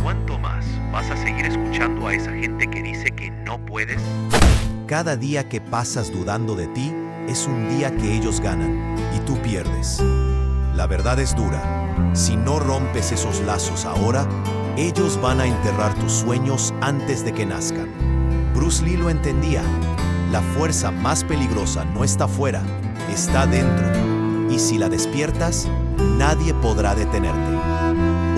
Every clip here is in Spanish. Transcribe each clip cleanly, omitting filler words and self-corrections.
¿Cuánto más vas a seguir escuchando a esa gente que dice que no puedes? Cada día que pasas dudando de ti es un día que ellos ganan y tú pierdes. La verdad es dura. Si no rompes esos lazos ahora, ellos van a enterrar tus sueños antes de que nazcan. Bruce Lee lo entendía. La fuerza más peligrosa no está afuera, está dentro. Y si la despiertas, nadie podrá detenerte.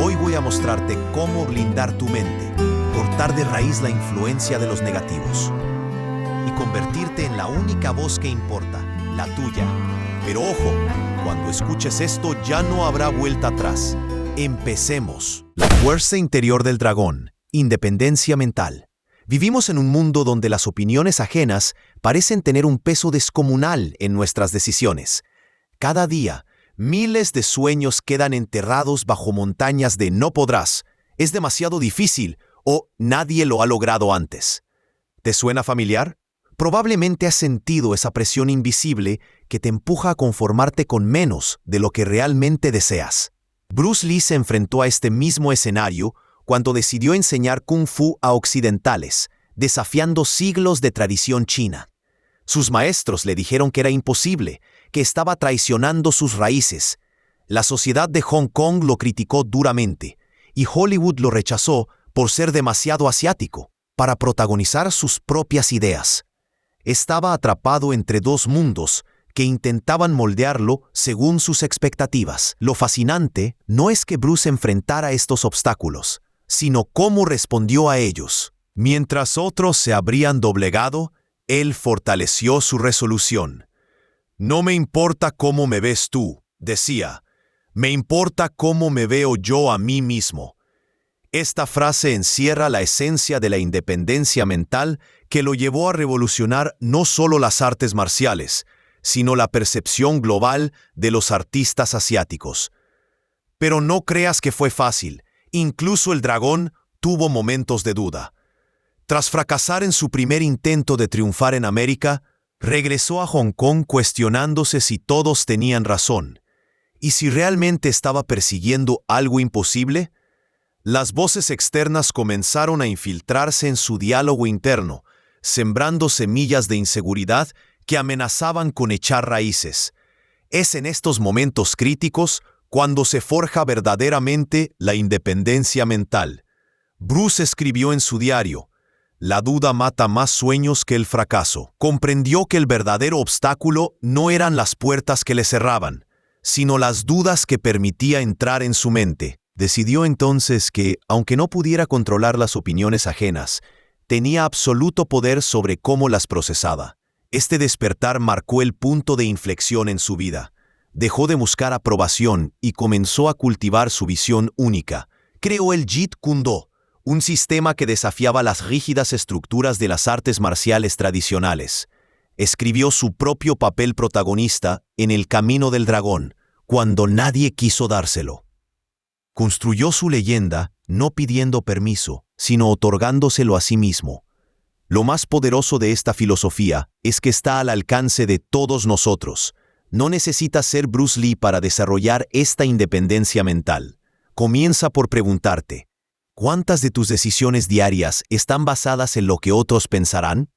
Hoy voy a mostrarte cómo blindar tu mente, cortar de raíz la influencia de los negativos y convertirte en la única voz que importa, la tuya. Pero ojo, cuando escuches esto ya no habrá vuelta atrás. Empecemos. La fuerza interior del dragón, independencia mental. Vivimos en un mundo donde las opiniones ajenas parecen tener un peso descomunal en nuestras decisiones. Cada día, miles de sueños quedan enterrados bajo montañas de no podrás, es demasiado difícil o nadie lo ha logrado antes. ¿Te suena familiar? Probablemente has sentido esa presión invisible que te empuja a conformarte con menos de lo que realmente deseas. Bruce Lee se enfrentó a este mismo escenario cuando decidió enseñar Kung Fu a occidentales, desafiando siglos de tradición china. Sus maestros le dijeron que era imposible, que estaba traicionando sus raíces. La sociedad de Hong Kong lo criticó duramente, y Hollywood lo rechazó por ser demasiado asiático, para protagonizar sus propias ideas. Estaba atrapado entre dos mundos que intentaban moldearlo según sus expectativas. Lo fascinante no es que Bruce enfrentara estos obstáculos, sino cómo respondió a ellos. Mientras otros se habrían doblegado, él fortaleció su resolución. «No me importa cómo me ves tú», decía, «me importa cómo me veo yo a mí mismo». Esta frase encierra la esencia de la independencia mental que lo llevó a revolucionar no solo las artes marciales, sino la percepción global de los artistas asiáticos. Pero no creas que fue fácil. Incluso el dragón tuvo momentos de duda. Tras fracasar en su primer intento de triunfar en América, regresó a Hong Kong cuestionándose si todos tenían razón. ¿Y si realmente estaba persiguiendo algo imposible? Las voces externas comenzaron a infiltrarse en su diálogo interno, sembrando semillas de inseguridad que amenazaban con echar raíces. Es en estos momentos críticos cuando se forja verdaderamente la independencia mental. Bruce escribió en su diario: «La duda mata más sueños que el fracaso». Comprendió que el verdadero obstáculo no eran las puertas que le cerraban, sino las dudas que permitía entrar en su mente. Decidió entonces que, aunque no pudiera controlar las opiniones ajenas, tenía absoluto poder sobre cómo las procesaba. Este despertar marcó el punto de inflexión en su vida. Dejó de buscar aprobación y comenzó a cultivar su visión única. Creó el Jeet Kune Do, un sistema que desafiaba las rígidas estructuras de las artes marciales tradicionales. Escribió su propio papel protagonista en El Camino del Dragón, cuando nadie quiso dárselo. Construyó su leyenda no pidiendo permiso, sino otorgándoselo a sí mismo. Lo más poderoso de esta filosofía es que está al alcance de todos nosotros. No necesitas ser Bruce Lee para desarrollar esta independencia mental. Comienza por preguntarte, ¿cuántas de tus decisiones diarias están basadas en lo que otros pensarán?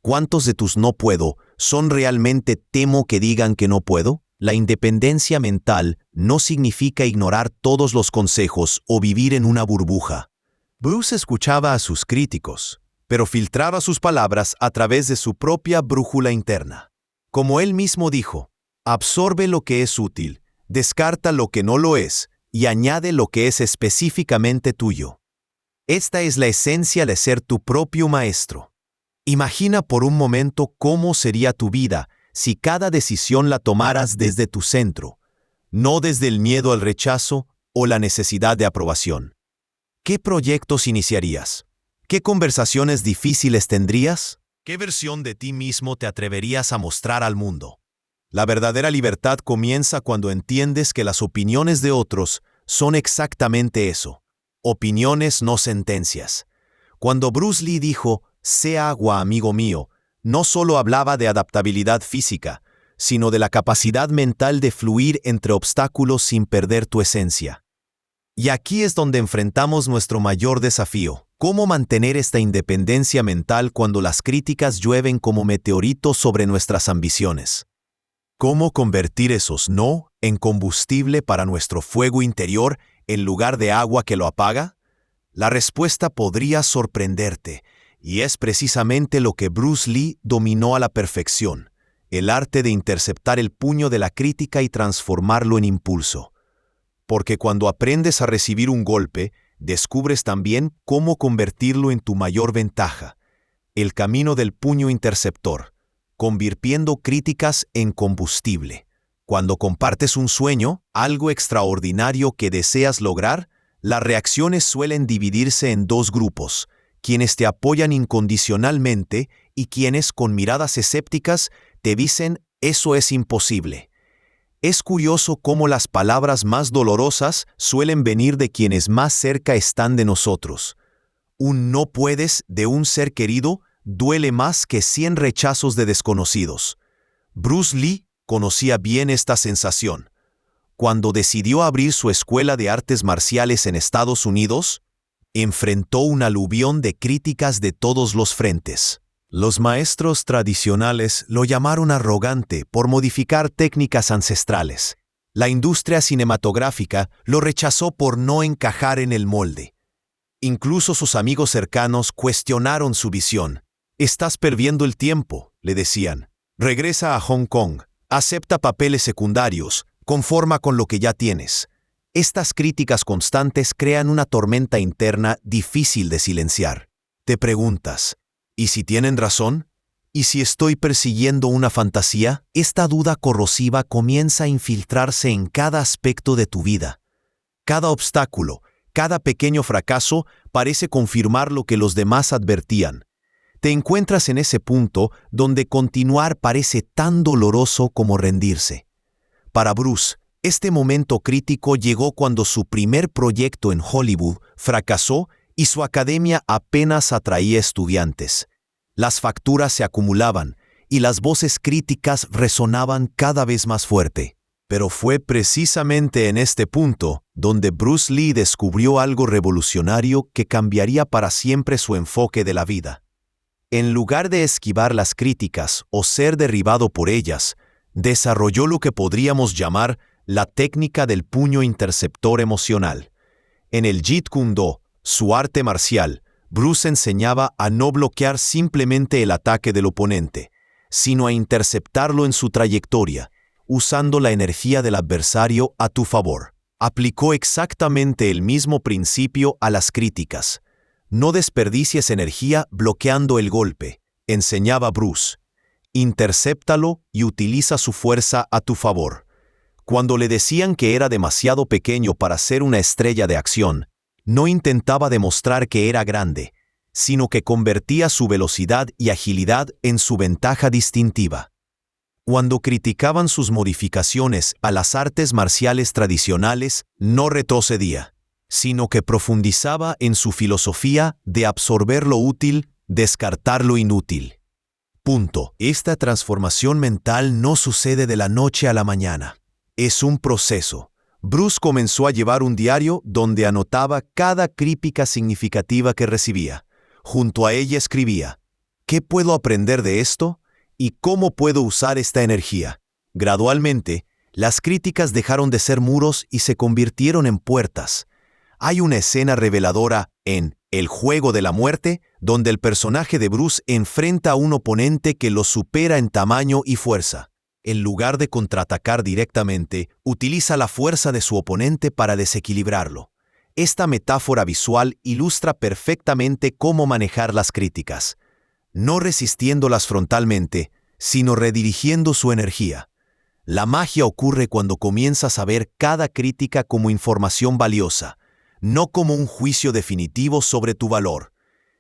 ¿Cuántos de tus no puedo son realmente temo que digan que no puedo? La independencia mental no significa ignorar todos los consejos o vivir en una burbuja. Bruce escuchaba a sus críticos, pero filtraba sus palabras a través de su propia brújula interna. Como él mismo dijo, absorbe lo que es útil, descarta lo que no lo es y añade lo que es específicamente tuyo. Esta es la esencia de ser tu propio maestro. Imagina por un momento cómo sería tu vida si cada decisión la tomaras desde tu centro, no desde el miedo al rechazo o la necesidad de aprobación. ¿Qué proyectos iniciarías? ¿Qué conversaciones difíciles tendrías? ¿Qué versión de ti mismo te atreverías a mostrar al mundo? La verdadera libertad comienza cuando entiendes que las opiniones de otros son exactamente eso, opiniones no sentencias. Cuando Bruce Lee dijo, «Sé agua, amigo mío», no solo hablaba de adaptabilidad física, sino de la capacidad mental de fluir entre obstáculos sin perder tu esencia. Y aquí es donde enfrentamos nuestro mayor desafío. ¿Cómo mantener esta independencia mental cuando las críticas llueven como meteoritos sobre nuestras ambiciones? ¿Cómo convertir esos no en combustible para nuestro fuego interior en lugar de agua que lo apaga? La respuesta podría sorprenderte, y es precisamente lo que Bruce Lee dominó a la perfección: el arte de interceptar el puño de la crítica y transformarlo en impulso. Porque cuando aprendes a recibir un golpe, descubres también cómo convertirlo en tu mayor ventaja: el camino del puño interceptor, convirtiendo críticas en combustible. Cuando compartes un sueño, algo extraordinario que deseas lograr, las reacciones suelen dividirse en dos grupos: quienes te apoyan incondicionalmente y quienes, con miradas escépticas, te dicen «eso es imposible». Es curioso cómo las palabras más dolorosas suelen venir de quienes más cerca están de nosotros. Un «no puedes» de un ser querido duele más que 100 rechazos de desconocidos. Bruce Lee conocía bien esta sensación. Cuando decidió abrir su escuela de artes marciales en Estados Unidos, enfrentó un aluvión de críticas de todos los frentes. Los maestros tradicionales lo llamaron arrogante por modificar técnicas ancestrales. La industria cinematográfica lo rechazó por no encajar en el molde. Incluso sus amigos cercanos cuestionaron su visión. «Estás perdiendo el tiempo», le decían. «Regresa a Hong Kong, acepta papeles secundarios, conforma con lo que ya tienes». Estas críticas constantes crean una tormenta interna difícil de silenciar. Te preguntas, ¿y si tienen razón? ¿Y si estoy persiguiendo una fantasía? Esta duda corrosiva comienza a infiltrarse en cada aspecto de tu vida. Cada obstáculo, cada pequeño fracaso parece confirmar lo que los demás advertían. Te encuentras en ese punto donde continuar parece tan doloroso como rendirse. Para Bruce, este momento crítico llegó cuando su primer proyecto en Hollywood fracasó y su academia apenas atraía estudiantes. Las facturas se acumulaban y las voces críticas resonaban cada vez más fuerte. Pero fue precisamente en este punto donde Bruce Lee descubrió algo revolucionario que cambiaría para siempre su enfoque de la vida. En lugar de esquivar las críticas o ser derribado por ellas, desarrolló lo que podríamos llamar la técnica del puño interceptor emocional. En el Jeet Kune Do, su arte marcial, Bruce enseñaba a no bloquear simplemente el ataque del oponente, sino a interceptarlo en su trayectoria, usando la energía del adversario a tu favor. Aplicó exactamente el mismo principio a las críticas. No desperdicies energía bloqueando el golpe, enseñaba Bruce. Intercéptalo y utiliza su fuerza a tu favor. Cuando le decían que era demasiado pequeño para ser una estrella de acción, no intentaba demostrar que era grande, sino que convertía su velocidad y agilidad en su ventaja distintiva. Cuando criticaban sus modificaciones a las artes marciales tradicionales, no retrocedía, sino que profundizaba en su filosofía de absorber lo útil, descartar lo inútil. Punto. Esta transformación mental no sucede de la noche a la mañana. Es un proceso. Bruce comenzó a llevar un diario donde anotaba cada crítica significativa que recibía. Junto a ella escribía: ¿qué puedo aprender de esto? ¿Y cómo puedo usar esta energía? Gradualmente, las críticas dejaron de ser muros y se convirtieron en puertas. Hay una escena reveladora en El juego de la muerte, donde el personaje de Bruce enfrenta a un oponente que lo supera en tamaño y fuerza. En lugar de contraatacar directamente, utiliza la fuerza de su oponente para desequilibrarlo. Esta metáfora visual ilustra perfectamente cómo manejar las críticas, no resistiéndolas frontalmente, sino redirigiendo su energía. La magia ocurre cuando comienzas a ver cada crítica como información valiosa, no como un juicio definitivo sobre tu valor.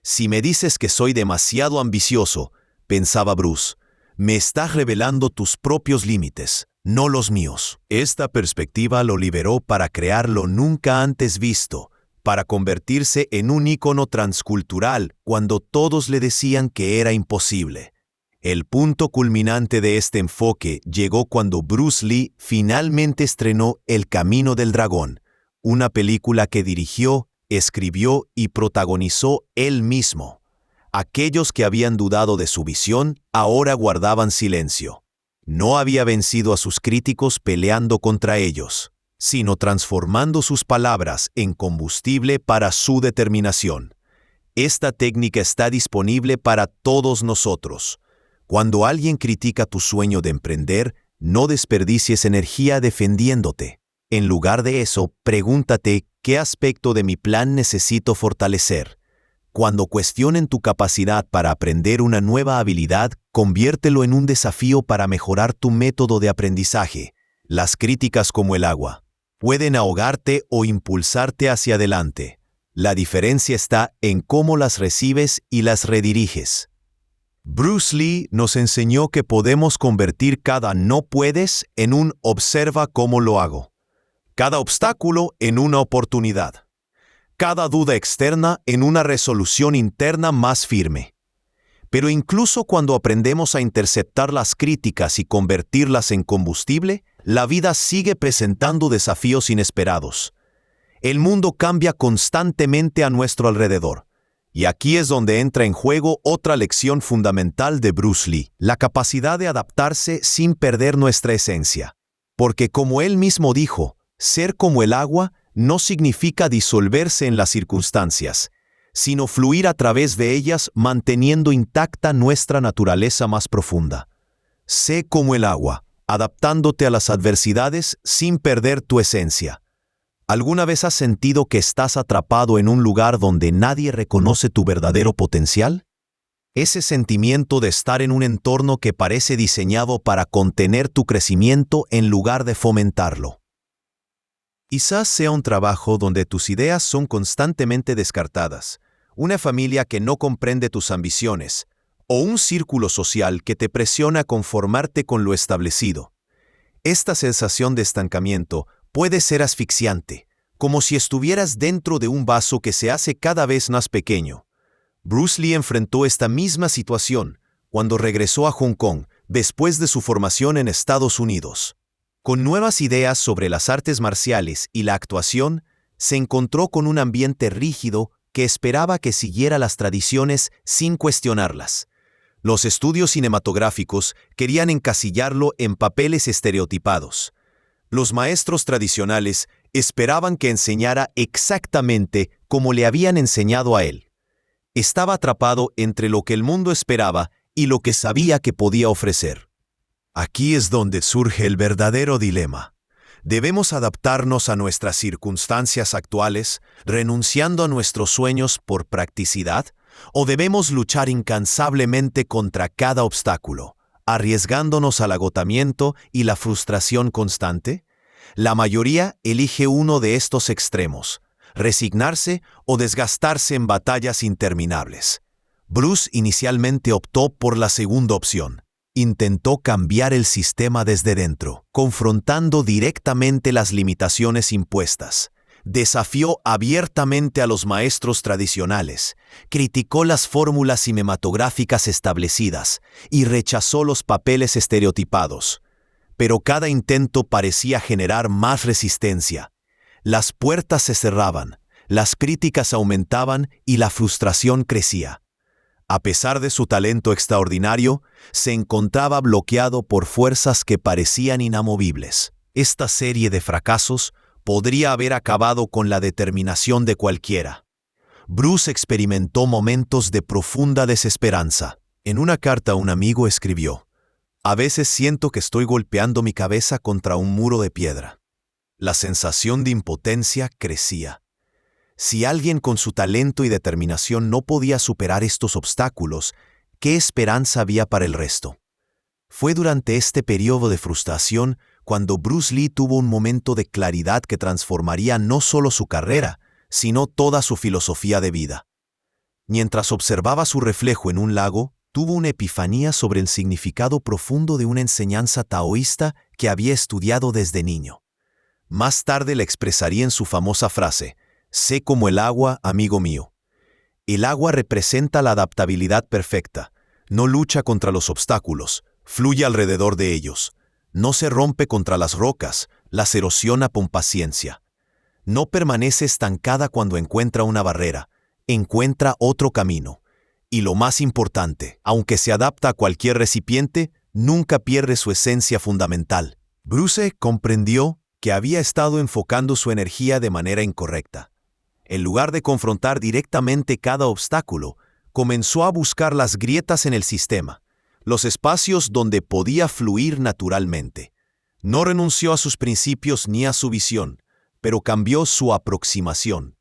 Si me dices que soy demasiado ambicioso, pensaba Bruce, me estás revelando tus propios límites, no los míos. Esta perspectiva lo liberó para crear lo nunca antes visto, para convertirse en un ícono transcultural cuando todos le decían que era imposible. El punto culminante de este enfoque llegó cuando Bruce Lee finalmente estrenó El Camino del Dragón, una película que dirigió, escribió y protagonizó él mismo. Aquellos que habían dudado de su visión ahora guardaban silencio. No había vencido a sus críticos peleando contra ellos, sino transformando sus palabras en combustible para su determinación. Esta técnica está disponible para todos nosotros. Cuando alguien critica tu sueño de emprender, no desperdicies energía defendiéndote. En lugar de eso, pregúntate qué aspecto de mi plan necesito fortalecer. Cuando cuestionen tu capacidad para aprender una nueva habilidad, conviértelo en un desafío para mejorar tu método de aprendizaje. Las críticas, como el agua, pueden ahogarte o impulsarte hacia adelante. La diferencia está en cómo las recibes y las rediriges. Bruce Lee nos enseñó que podemos convertir cada no puedes en un observa cómo lo hago, cada obstáculo en una oportunidad, cada duda externa en una resolución interna más firme. Pero incluso cuando aprendemos a interceptar las críticas y convertirlas en combustible, la vida sigue presentando desafíos inesperados. El mundo cambia constantemente a nuestro alrededor. Y aquí es donde entra en juego otra lección fundamental de Bruce Lee, la capacidad de adaptarse sin perder nuestra esencia. Porque como él mismo dijo, ser como el agua no significa disolverse en las circunstancias, sino fluir a través de ellas manteniendo intacta nuestra naturaleza más profunda. Sé como el agua, adaptándote a las adversidades sin perder tu esencia. ¿Alguna vez has sentido que estás atrapado en un lugar donde nadie reconoce tu verdadero potencial? Ese sentimiento de estar en un entorno que parece diseñado para contener tu crecimiento en lugar de fomentarlo. Quizás sea un trabajo donde tus ideas son constantemente descartadas, una familia que no comprende tus ambiciones, o un círculo social que te presiona a conformarte con lo establecido. Esta sensación de estancamiento puede ser asfixiante, como si estuvieras dentro de un vaso que se hace cada vez más pequeño. Bruce Lee enfrentó esta misma situación cuando regresó a Hong Kong después de su formación en Estados Unidos. Con nuevas ideas sobre las artes marciales y la actuación, se encontró con un ambiente rígido que esperaba que siguiera las tradiciones sin cuestionarlas. Los estudios cinematográficos querían encasillarlo en papeles estereotipados. Los maestros tradicionales esperaban que enseñara exactamente como le habían enseñado a él. Estaba atrapado entre lo que el mundo esperaba y lo que sabía que podía ofrecer. Aquí es donde surge el verdadero dilema. ¿Debemos adaptarnos a nuestras circunstancias actuales, renunciando a nuestros sueños por practicidad? ¿O debemos luchar incansablemente contra cada obstáculo, arriesgándonos al agotamiento y la frustración constante? La mayoría elige uno de estos extremos, resignarse o desgastarse en batallas interminables. Bruce inicialmente optó por la segunda opción. Intentó cambiar el sistema desde dentro, confrontando directamente las limitaciones impuestas. Desafió abiertamente a los maestros tradicionales, criticó las fórmulas cinematográficas establecidas y rechazó los papeles estereotipados. Pero cada intento parecía generar más resistencia. Las puertas se cerraban, las críticas aumentaban y la frustración crecía. A pesar de su talento extraordinario, se encontraba bloqueado por fuerzas que parecían inamovibles. Esta serie de fracasos podría haber acabado con la determinación de cualquiera. Bruce experimentó momentos de profunda desesperanza. En una carta a un amigo escribió: «A veces siento que estoy golpeando mi cabeza contra un muro de piedra». La sensación de impotencia crecía. Si alguien con su talento y determinación no podía superar estos obstáculos, ¿qué esperanza había para el resto? Fue durante este periodo de frustración cuando Bruce Lee tuvo un momento de claridad que transformaría no solo su carrera, sino toda su filosofía de vida. Mientras observaba su reflejo en un lago, tuvo una epifanía sobre el significado profundo de una enseñanza taoísta que había estudiado desde niño. Más tarde la expresaría en su famosa frase: «Sé como el agua, amigo mío». El agua representa la adaptabilidad perfecta. No lucha contra los obstáculos, fluye alrededor de ellos. No se rompe contra las rocas, las erosiona con paciencia. no permanece estancada cuando encuentra una barrera, encuentra otro camino. Y lo más importante, aunque se adapta a cualquier recipiente, nunca pierde su esencia fundamental. Bruce comprendió que había estado enfocando su energía de manera incorrecta. En lugar de confrontar directamente cada obstáculo, comenzó a buscar las grietas en el sistema, los espacios donde podía fluir naturalmente. No renunció a sus principios ni a su visión, pero cambió su aproximación.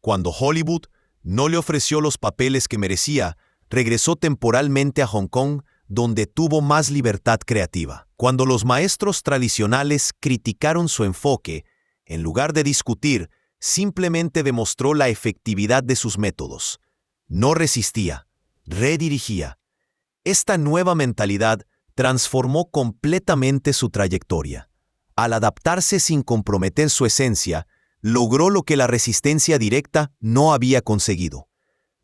Cuando Hollywood no le ofreció los papeles que merecía, regresó temporalmente a Hong Kong, donde tuvo más libertad creativa. Cuando los maestros tradicionales criticaron su enfoque, en lugar de discutir, simplemente demostró la efectividad de sus métodos. No resistía, redirigía. Esta nueva mentalidad transformó completamente su trayectoria. Al adaptarse sin comprometer su esencia, logró lo que la resistencia directa no había conseguido.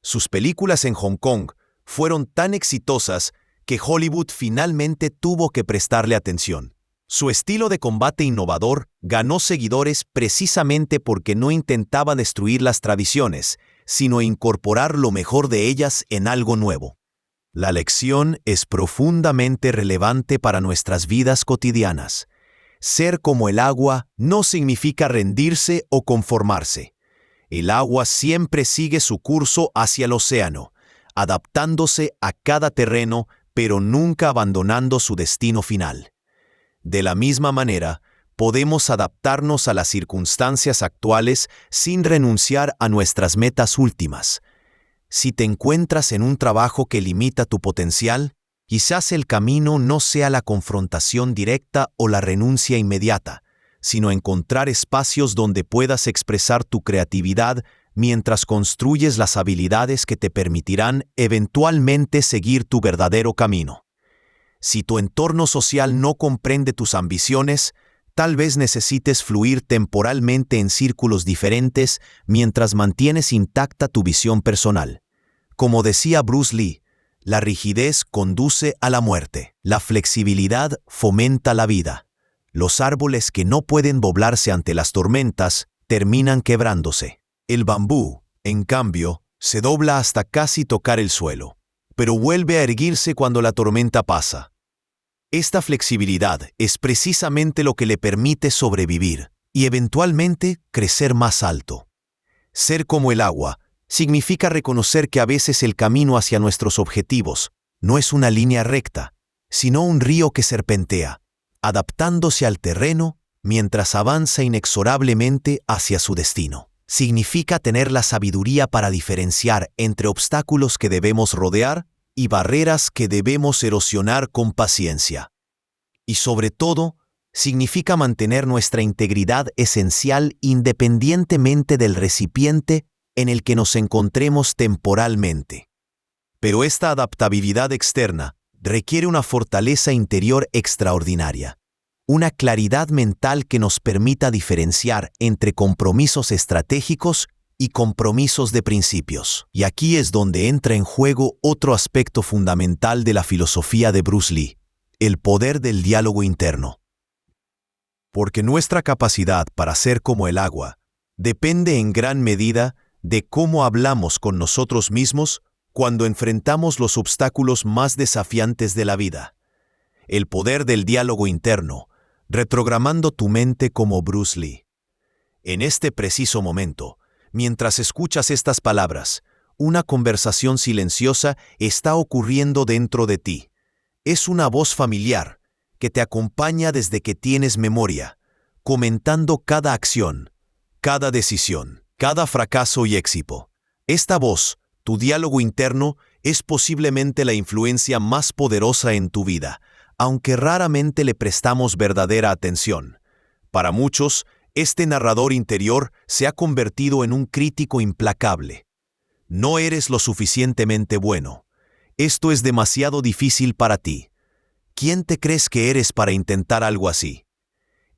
Sus películas en Hong Kong fueron tan exitosas que Hollywood finalmente tuvo que prestarle atención. Su estilo de combate innovador ganó seguidores precisamente porque no intentaba destruir las tradiciones, sino incorporar lo mejor de ellas en algo nuevo. La lección es profundamente relevante para nuestras vidas cotidianas. Ser como el agua no significa rendirse o conformarse. El agua siempre sigue su curso hacia el océano, adaptándose a cada terreno, pero nunca abandonando su destino final. De la misma manera, podemos adaptarnos a las circunstancias actuales sin renunciar a nuestras metas últimas. Si te encuentras en un trabajo que limita tu potencial, quizás el camino no sea la confrontación directa o la renuncia inmediata, sino encontrar espacios donde puedas expresar tu creatividad mientras construyes las habilidades que te permitirán eventualmente seguir tu verdadero camino. Si tu entorno social no comprende tus ambiciones, tal vez necesites fluir temporalmente en círculos diferentes mientras mantienes intacta tu visión personal. Como decía Bruce Lee, la rigidez conduce a la muerte, la flexibilidad fomenta la vida. Los árboles que no pueden doblarse ante las tormentas terminan quebrándose. El bambú, en cambio, se dobla hasta casi tocar el suelo, pero vuelve a erguirse cuando la tormenta pasa. Esta flexibilidad es precisamente lo que le permite sobrevivir y eventualmente crecer más alto. Ser como el agua significa reconocer que a veces el camino hacia nuestros objetivos no es una línea recta, sino un río que serpentea, adaptándose al terreno mientras avanza inexorablemente hacia su destino. Significa tener la sabiduría para diferenciar entre obstáculos que debemos rodear y barreras que debemos erosionar con paciencia. Y sobre todo, significa mantener nuestra integridad esencial independientemente del recipiente en el que nos encontremos temporalmente. Pero esta adaptabilidad externa requiere una fortaleza interior extraordinaria, una claridad mental que nos permita diferenciar entre compromisos estratégicos y compromisos de principios. Y aquí es donde entra en juego otro aspecto fundamental de la filosofía de Bruce Lee, el poder del diálogo interno. Porque nuestra capacidad para ser como el agua depende en gran medida de cómo hablamos con nosotros mismos cuando enfrentamos los obstáculos más desafiantes de la vida. El poder del diálogo interno, reprogramando tu mente como Bruce Lee. En este preciso momento, mientras escuchas estas palabras, una conversación silenciosa está ocurriendo dentro de ti. Es una voz familiar que te acompaña desde que tienes memoria, comentando cada acción, cada decisión, cada fracaso y éxito. Esta voz, tu diálogo interno, es posiblemente la influencia más poderosa en tu vida, aunque raramente le prestamos verdadera atención. Para muchos, este narrador interior se ha convertido en un crítico implacable. No eres lo suficientemente bueno. Esto es demasiado difícil para ti. ¿Quién te crees que eres para intentar algo así?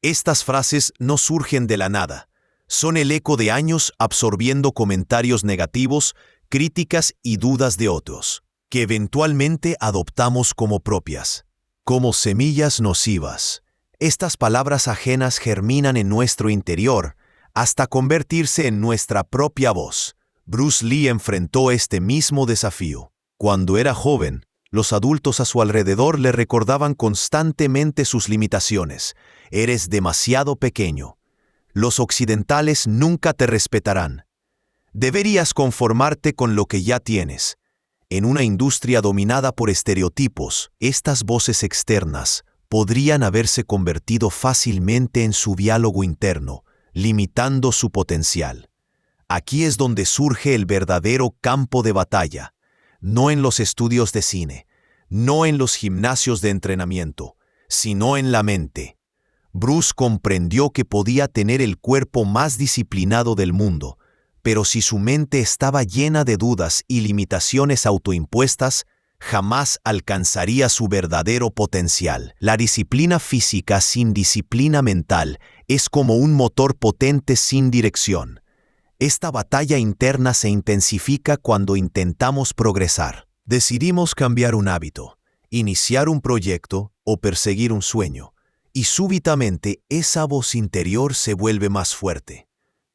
Estas frases no surgen de la nada. Son el eco de años absorbiendo comentarios negativos, críticas y dudas de otros, que eventualmente adoptamos como propias. Como semillas nocivas, estas palabras ajenas germinan en nuestro interior hasta convertirse en nuestra propia voz. Bruce Lee enfrentó este mismo desafío. Cuando era joven, los adultos a su alrededor le recordaban constantemente sus limitaciones. Eres demasiado pequeño. Los occidentales nunca te respetarán. Deberías conformarte con lo que ya tienes. En una industria dominada por estereotipos, estas voces externas podrían haberse convertido fácilmente en su diálogo interno, limitando su potencial. Aquí es donde surge el verdadero campo de batalla, no en los estudios de cine, no en los gimnasios de entrenamiento, sino en la mente. Bruce comprendió que podía tener el cuerpo más disciplinado del mundo, pero si su mente estaba llena de dudas y limitaciones autoimpuestas, jamás alcanzaría su verdadero potencial. La disciplina física sin disciplina mental es como un motor potente sin dirección. Esta batalla interna se intensifica cuando intentamos progresar. Decidimos cambiar un hábito, iniciar un proyecto o perseguir un sueño, y súbitamente esa voz interior se vuelve más fuerte.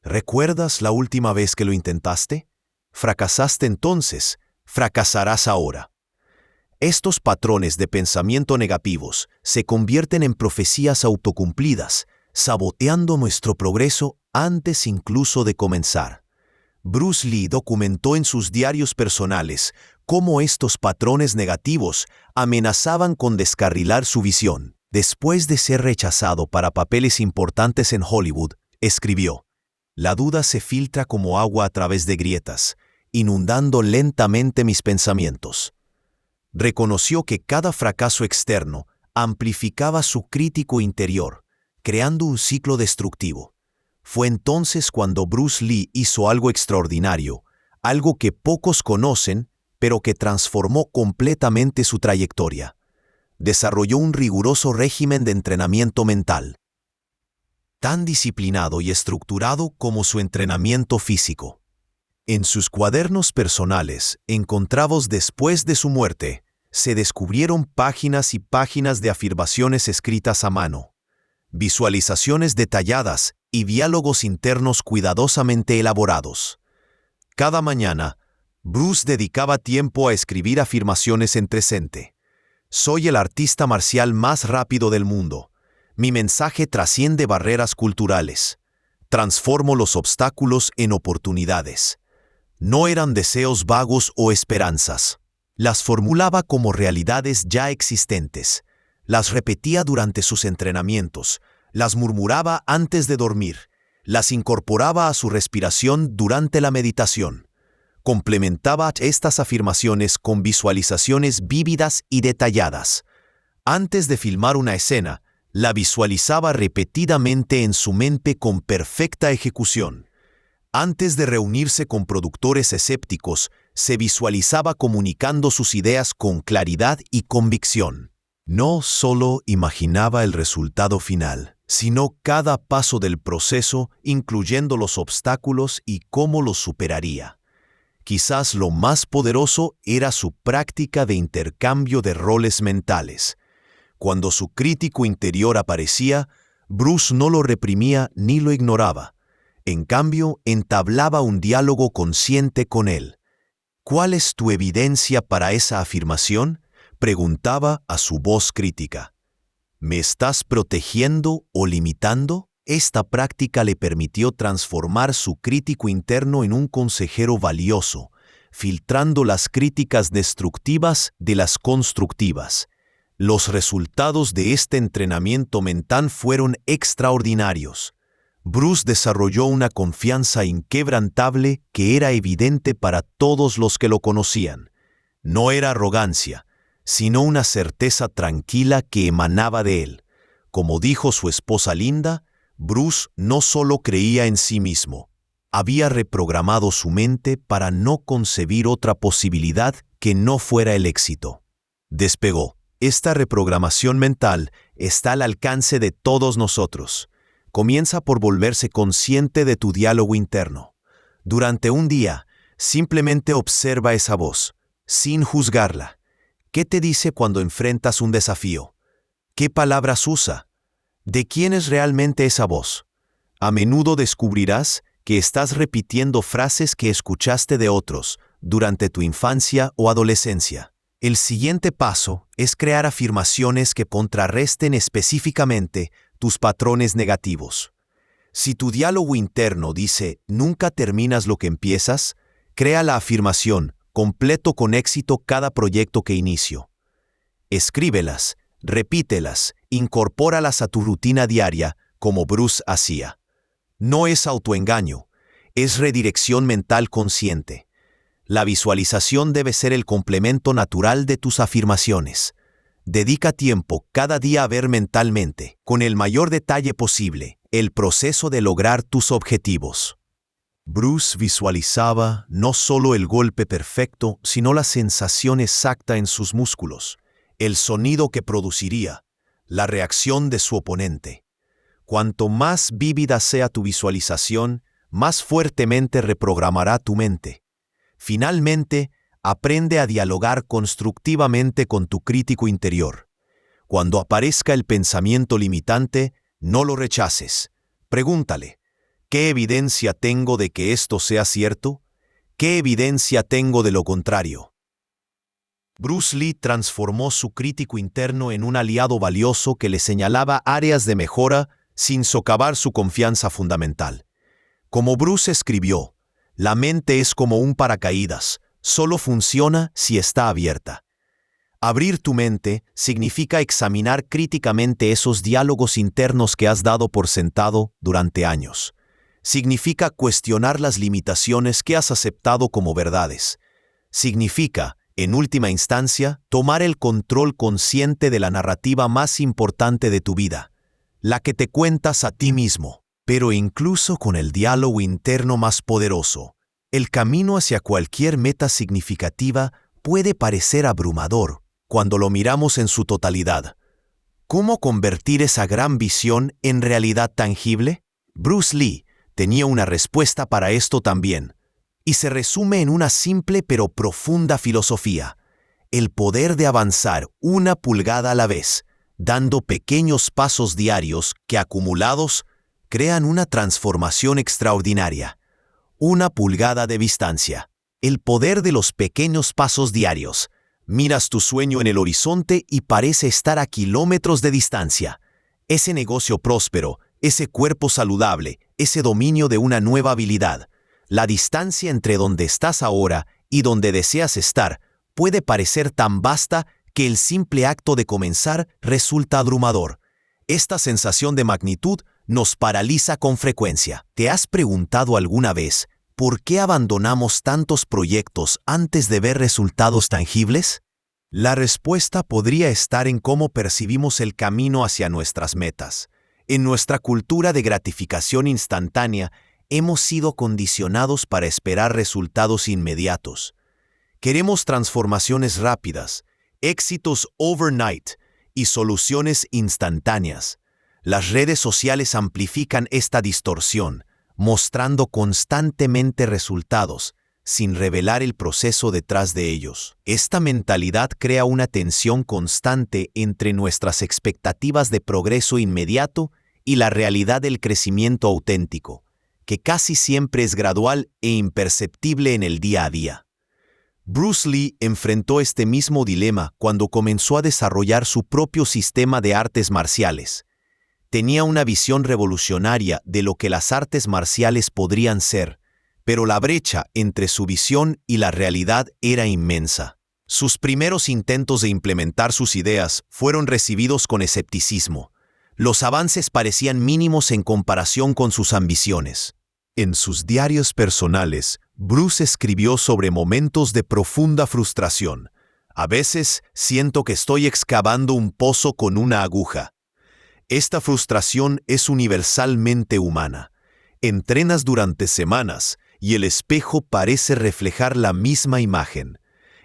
¿Recuerdas la última vez que lo intentaste? Fracasaste entonces, fracasarás ahora. Estos patrones de pensamiento negativos se convierten en profecías autocumplidas, saboteando nuestro progreso antes incluso de comenzar. Bruce Lee documentó en sus diarios personales cómo estos patrones negativos amenazaban con descarrilar su visión. Después de ser rechazado para papeles importantes en Hollywood, escribió: «La duda se filtra como agua a través de grietas, inundando lentamente mis pensamientos». Reconoció que cada fracaso externo amplificaba su crítico interior, creando un ciclo destructivo. Fue entonces cuando Bruce Lee hizo algo extraordinario, algo que pocos conocen, pero que transformó completamente su trayectoria. Desarrolló un riguroso régimen de entrenamiento mental, tan disciplinado y estructurado como su entrenamiento físico. En sus cuadernos personales, encontrados después de su muerte, se descubrieron páginas y páginas de afirmaciones escritas a mano, visualizaciones detalladas y diálogos internos cuidadosamente elaborados. Cada mañana, Bruce dedicaba tiempo a escribir afirmaciones en presente. «Soy el artista marcial más rápido del mundo. Mi mensaje trasciende barreras culturales. Transformo los obstáculos en oportunidades». No eran deseos vagos o esperanzas. Las formulaba como realidades ya existentes. Las repetía durante sus entrenamientos. Las murmuraba antes de dormir. Las incorporaba a su respiración durante la meditación. Complementaba estas afirmaciones con visualizaciones vívidas y detalladas. Antes de filmar una escena, la visualizaba repetidamente en su mente con perfecta ejecución. Antes de reunirse con productores escépticos, se visualizaba comunicando sus ideas con claridad y convicción. No solo imaginaba el resultado final, sino cada paso del proceso, incluyendo los obstáculos y cómo los superaría. Quizás lo más poderoso era su práctica de intercambio de roles mentales. Cuando su crítico interior aparecía, Bruce no lo reprimía ni lo ignoraba. En cambio, entablaba un diálogo consciente con él. «¿Cuál es tu evidencia para esa afirmación?», preguntaba a su voz crítica. «¿Me estás protegiendo o limitando?». Esta práctica le permitió transformar su crítico interno en un consejero valioso, filtrando las críticas destructivas de las constructivas. Los resultados de este entrenamiento mental fueron extraordinarios. Bruce desarrolló una confianza inquebrantable que era evidente para todos los que lo conocían. No era arrogancia, sino una certeza tranquila que emanaba de él. Como dijo su esposa Linda, Bruce no solo creía en sí mismo, había reprogramado su mente para no concebir otra posibilidad que no fuera el éxito. Despegó. Esta reprogramación mental está al alcance de todos nosotros. Comienza por volverse consciente de tu diálogo interno. Durante un día, simplemente observa esa voz, sin juzgarla. ¿Qué te dice cuando enfrentas un desafío? ¿Qué palabras usa? ¿De quién es realmente esa voz? A menudo descubrirás que estás repitiendo frases que escuchaste de otros durante tu infancia o adolescencia. El siguiente paso es crear afirmaciones que contrarresten específicamente tus patrones negativos. Si tu diálogo interno dice «nunca terminas lo que empiezas», crea la afirmación «completo con éxito cada proyecto que inicio». Escríbelas, repítelas, incorpóralas a tu rutina diaria como Bruce hacía. No es autoengaño, es redirección mental consciente. La visualización debe ser el complemento natural de tus afirmaciones. Dedica tiempo cada día a ver mentalmente, con el mayor detalle posible, el proceso de lograr tus objetivos. Bruce visualizaba no solo el golpe perfecto, sino la sensación exacta en sus músculos, el sonido que produciría, la reacción de su oponente. Cuanto más vívida sea tu visualización, más fuertemente reprogramará tu mente. Finalmente, aprende a dialogar constructivamente con tu crítico interior. Cuando aparezca el pensamiento limitante, no lo rechaces. Pregúntale, ¿qué evidencia tengo de que esto sea cierto? ¿Qué evidencia tengo de lo contrario? Bruce Lee transformó su crítico interno en un aliado valioso que le señalaba áreas de mejora sin socavar su confianza fundamental. Como Bruce escribió, la mente es como un paracaídas, solo funciona si está abierta. Abrir tu mente significa examinar críticamente esos diálogos internos que has dado por sentado durante años. Significa cuestionar las limitaciones que has aceptado como verdades. Significa, en última instancia, tomar el control consciente de la narrativa más importante de tu vida, la que te cuentas a ti mismo. Pero incluso con el diálogo interno más poderoso, el camino hacia cualquier meta significativa puede parecer abrumador cuando lo miramos en su totalidad. ¿Cómo convertir esa gran visión en realidad tangible? Bruce Lee tenía una respuesta para esto también, y se resume en una simple pero profunda filosofía: el poder de avanzar una pulgada a la vez, dando pequeños pasos diarios que, acumulados, crean una transformación extraordinaria. Una pulgada de distancia. El poder de los pequeños pasos diarios. Miras tu sueño en el horizonte y parece estar a kilómetros de distancia. Ese negocio próspero, ese cuerpo saludable, ese dominio de una nueva habilidad. La distancia entre donde estás ahora y donde deseas estar puede parecer tan vasta que el simple acto de comenzar resulta abrumador. Esta sensación de magnitud nos paraliza con frecuencia. ¿Te has preguntado alguna vez por qué abandonamos tantos proyectos antes de ver resultados tangibles? La respuesta podría estar en cómo percibimos el camino hacia nuestras metas. En nuestra cultura de gratificación instantánea, hemos sido condicionados para esperar resultados inmediatos. Queremos transformaciones rápidas, éxitos overnight y soluciones instantáneas. Las redes sociales amplifican esta distorsión, mostrando constantemente resultados, sin revelar el proceso detrás de ellos. Esta mentalidad crea una tensión constante entre nuestras expectativas de progreso inmediato y la realidad del crecimiento auténtico, que casi siempre es gradual e imperceptible en el día a día. Bruce Lee enfrentó este mismo dilema cuando comenzó a desarrollar su propio sistema de artes marciales. Tenía una visión revolucionaria de lo que las artes marciales podrían ser, pero la brecha entre su visión y la realidad era inmensa. Sus primeros intentos de implementar sus ideas fueron recibidos con escepticismo. Los avances parecían mínimos en comparación con sus ambiciones. En sus diarios personales, Bruce escribió sobre momentos de profunda frustración. A veces siento que estoy excavando un pozo con una aguja. Esta frustración es universalmente humana. Entrenas durante semanas y el espejo parece reflejar la misma imagen.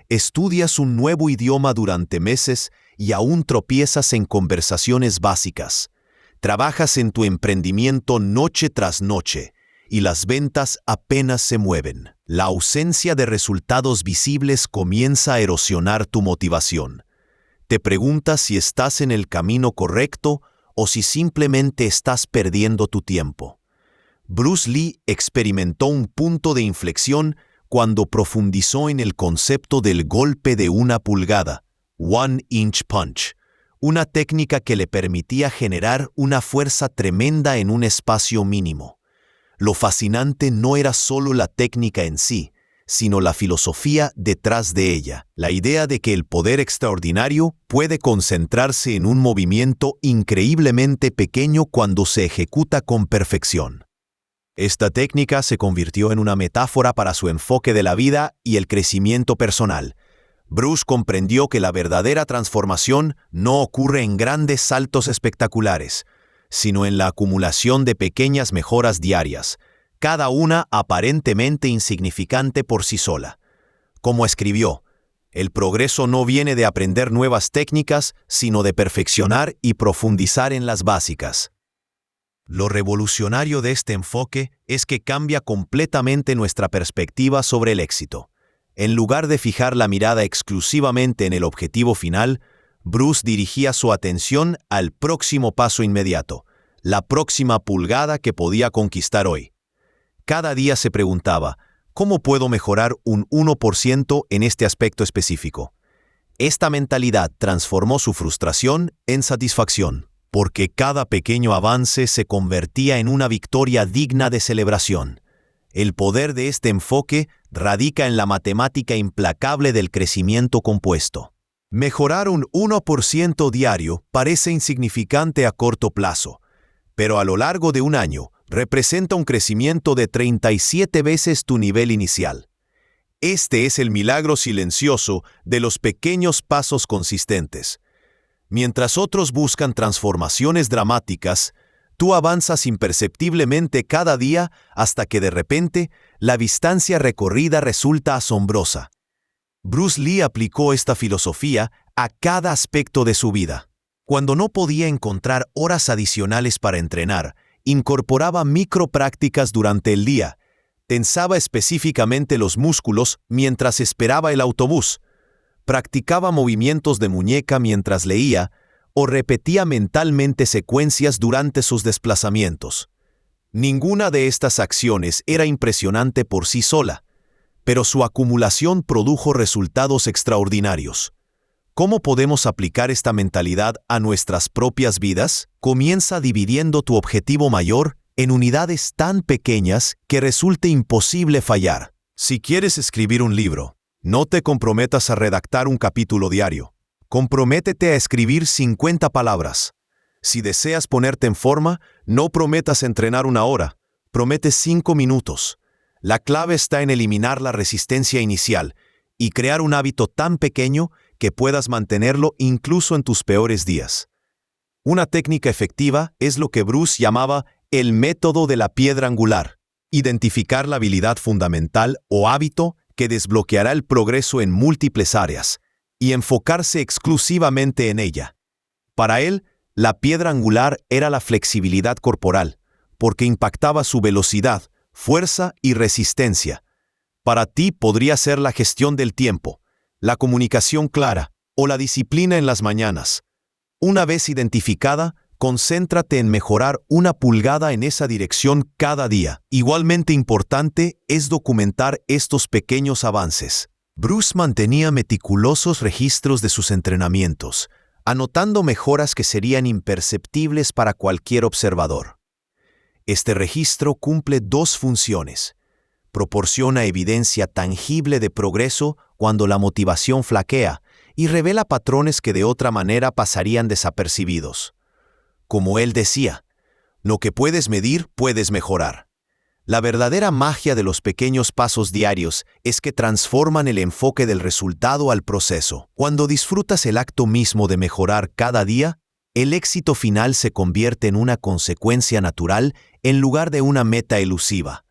Estudias un nuevo idioma durante meses y aún tropiezas en conversaciones básicas. Trabajas en tu emprendimiento noche tras noche y las ventas apenas se mueven. La ausencia de resultados visibles comienza a erosionar tu motivación. Te preguntas si estás en el camino correcto o si simplemente estás perdiendo tu tiempo. Bruce Lee experimentó un punto de inflexión cuando profundizó en el concepto del golpe de 1 pulgada, One Inch Punch, una técnica que le permitía generar una fuerza tremenda en un espacio mínimo. Lo fascinante no era solo la técnica en sí, sino la filosofía detrás de ella, la idea de que el poder extraordinario puede concentrarse en un movimiento increíblemente pequeño cuando se ejecuta con perfección. Esta técnica se convirtió en una metáfora para su enfoque de la vida y el crecimiento personal. Bruce comprendió que la verdadera transformación no ocurre en grandes saltos espectaculares, sino en la acumulación de pequeñas mejoras diarias, cada una aparentemente insignificante por sí sola. Como escribió, el progreso no viene de aprender nuevas técnicas, sino de perfeccionar y profundizar en las básicas. Lo revolucionario de este enfoque es que cambia completamente nuestra perspectiva sobre el éxito. En lugar de fijar la mirada exclusivamente en el objetivo final, Bruce dirigía su atención al próximo paso inmediato, la próxima pulgada que podía conquistar hoy. Cada día se preguntaba, ¿cómo puedo mejorar un 1% en este aspecto específico? Esta mentalidad transformó su frustración en satisfacción, porque cada pequeño avance se convertía en una victoria digna de celebración. El poder de este enfoque radica en la matemática implacable del crecimiento compuesto. Mejorar un 1% diario parece insignificante a corto plazo, pero a lo largo de un año representa un crecimiento de 37 veces tu nivel inicial. Este es el milagro silencioso de los pequeños pasos consistentes. Mientras otros buscan transformaciones dramáticas, tú avanzas imperceptiblemente cada día hasta que de repente la distancia recorrida resulta asombrosa. Bruce Lee aplicó esta filosofía a cada aspecto de su vida. Cuando no podía encontrar horas adicionales para entrenar, incorporaba microprácticas durante el día, tensaba específicamente los músculos mientras esperaba el autobús, practicaba movimientos de muñeca mientras leía o repetía mentalmente secuencias durante sus desplazamientos. Ninguna de estas acciones era impresionante por sí sola, pero su acumulación produjo resultados extraordinarios. ¿Cómo podemos aplicar esta mentalidad a nuestras propias vidas? Comienza dividiendo tu objetivo mayor en unidades tan pequeñas que resulte imposible fallar. Si quieres escribir un libro, no te comprometas a redactar un capítulo diario. Comprométete a escribir 50 palabras. Si deseas ponerte en forma, no prometas entrenar 1 hora, promete 5 minutos. La clave está en eliminar la resistencia inicial y crear un hábito tan pequeño que puedas mantenerlo incluso en tus peores días. Una técnica efectiva es lo que Bruce llamaba el método de la piedra angular. Identificar la habilidad fundamental o hábito que desbloqueará el progreso en múltiples áreas y enfocarse exclusivamente en ella. Para él, la piedra angular era la flexibilidad corporal, porque impactaba su velocidad, fuerza y resistencia. Para ti podría ser la gestión del tiempo, la comunicación clara o la disciplina en las mañanas. Una vez identificada, concéntrate en mejorar 1 pulgada en esa dirección cada día. Igualmente importante es documentar estos pequeños avances. Bruce mantenía meticulosos registros de sus entrenamientos, anotando mejoras que serían imperceptibles para cualquier observador. Este registro cumple 2 funciones. Proporciona evidencia tangible de progreso cuando la motivación flaquea y revela patrones que de otra manera pasarían desapercibidos. Como él decía, lo que puedes medir, puedes mejorar. La verdadera magia de los pequeños pasos diarios es que transforman el enfoque del resultado al proceso. Cuando disfrutas el acto mismo de mejorar cada día, el éxito final se convierte en una consecuencia natural en lugar de una meta elusiva.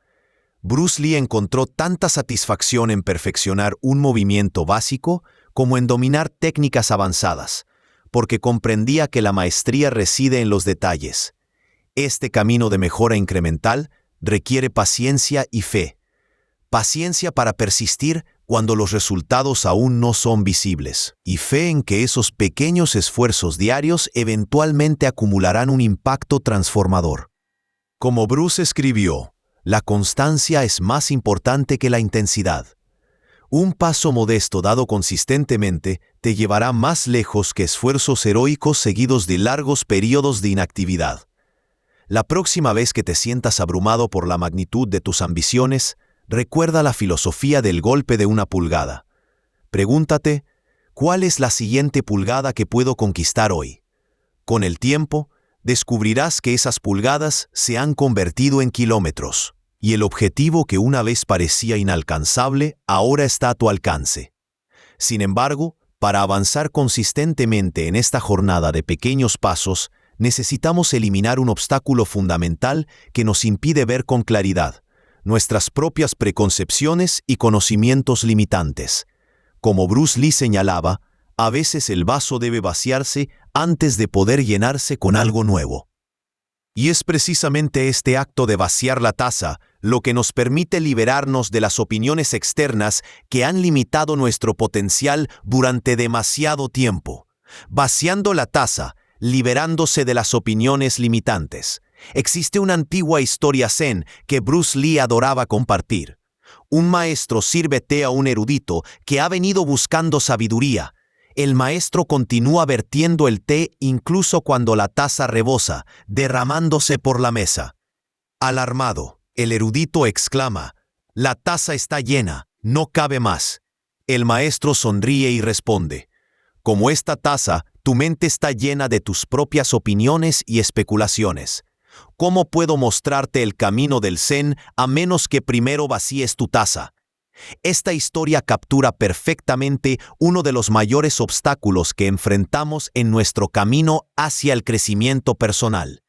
Bruce Lee encontró tanta satisfacción en perfeccionar un movimiento básico como en dominar técnicas avanzadas, porque comprendía que la maestría reside en los detalles. Este camino de mejora incremental requiere paciencia y fe. Paciencia para persistir cuando los resultados aún no son visibles, y fe en que esos pequeños esfuerzos diarios eventualmente acumularán un impacto transformador. Como Bruce escribió, La constancia es más importante que la intensidad. Un paso modesto dado consistentemente te llevará más lejos que esfuerzos heroicos seguidos de largos periodos de inactividad. La próxima vez que te sientas abrumado por la magnitud de tus ambiciones, recuerda la filosofía del golpe de una pulgada. Pregúntate, ¿cuál es la siguiente pulgada que puedo conquistar hoy? Con el tiempo, descubrirás que esas pulgadas se han convertido en kilómetros, y el objetivo que una vez parecía inalcanzable ahora está a tu alcance. Sin embargo, para avanzar consistentemente en esta jornada de pequeños pasos, necesitamos eliminar un obstáculo fundamental que nos impide ver con claridad: nuestras propias preconcepciones y conocimientos limitantes. Como Bruce Lee señalaba, a veces el vaso debe vaciarse antes de poder llenarse con algo nuevo. Y es precisamente este acto de vaciar la taza lo que nos permite liberarnos de las opiniones externas que han limitado nuestro potencial durante demasiado tiempo. Vaciando la taza, liberándose de las opiniones limitantes. Existe una antigua historia zen que Bruce Lee adoraba compartir. Un maestro sirve té a un erudito que ha venido buscando sabiduría. El maestro continúa vertiendo el té incluso cuando la taza rebosa, derramándose por la mesa. Alarmado, el erudito exclama: «La taza está llena, no cabe más». El maestro sonríe y responde: «Como esta taza, tu mente está llena de tus propias opiniones y especulaciones. ¿Cómo puedo mostrarte el camino del zen a menos que primero vacíes tu taza?». Esta historia captura perfectamente uno de los mayores obstáculos que enfrentamos en nuestro camino hacia el crecimiento personal.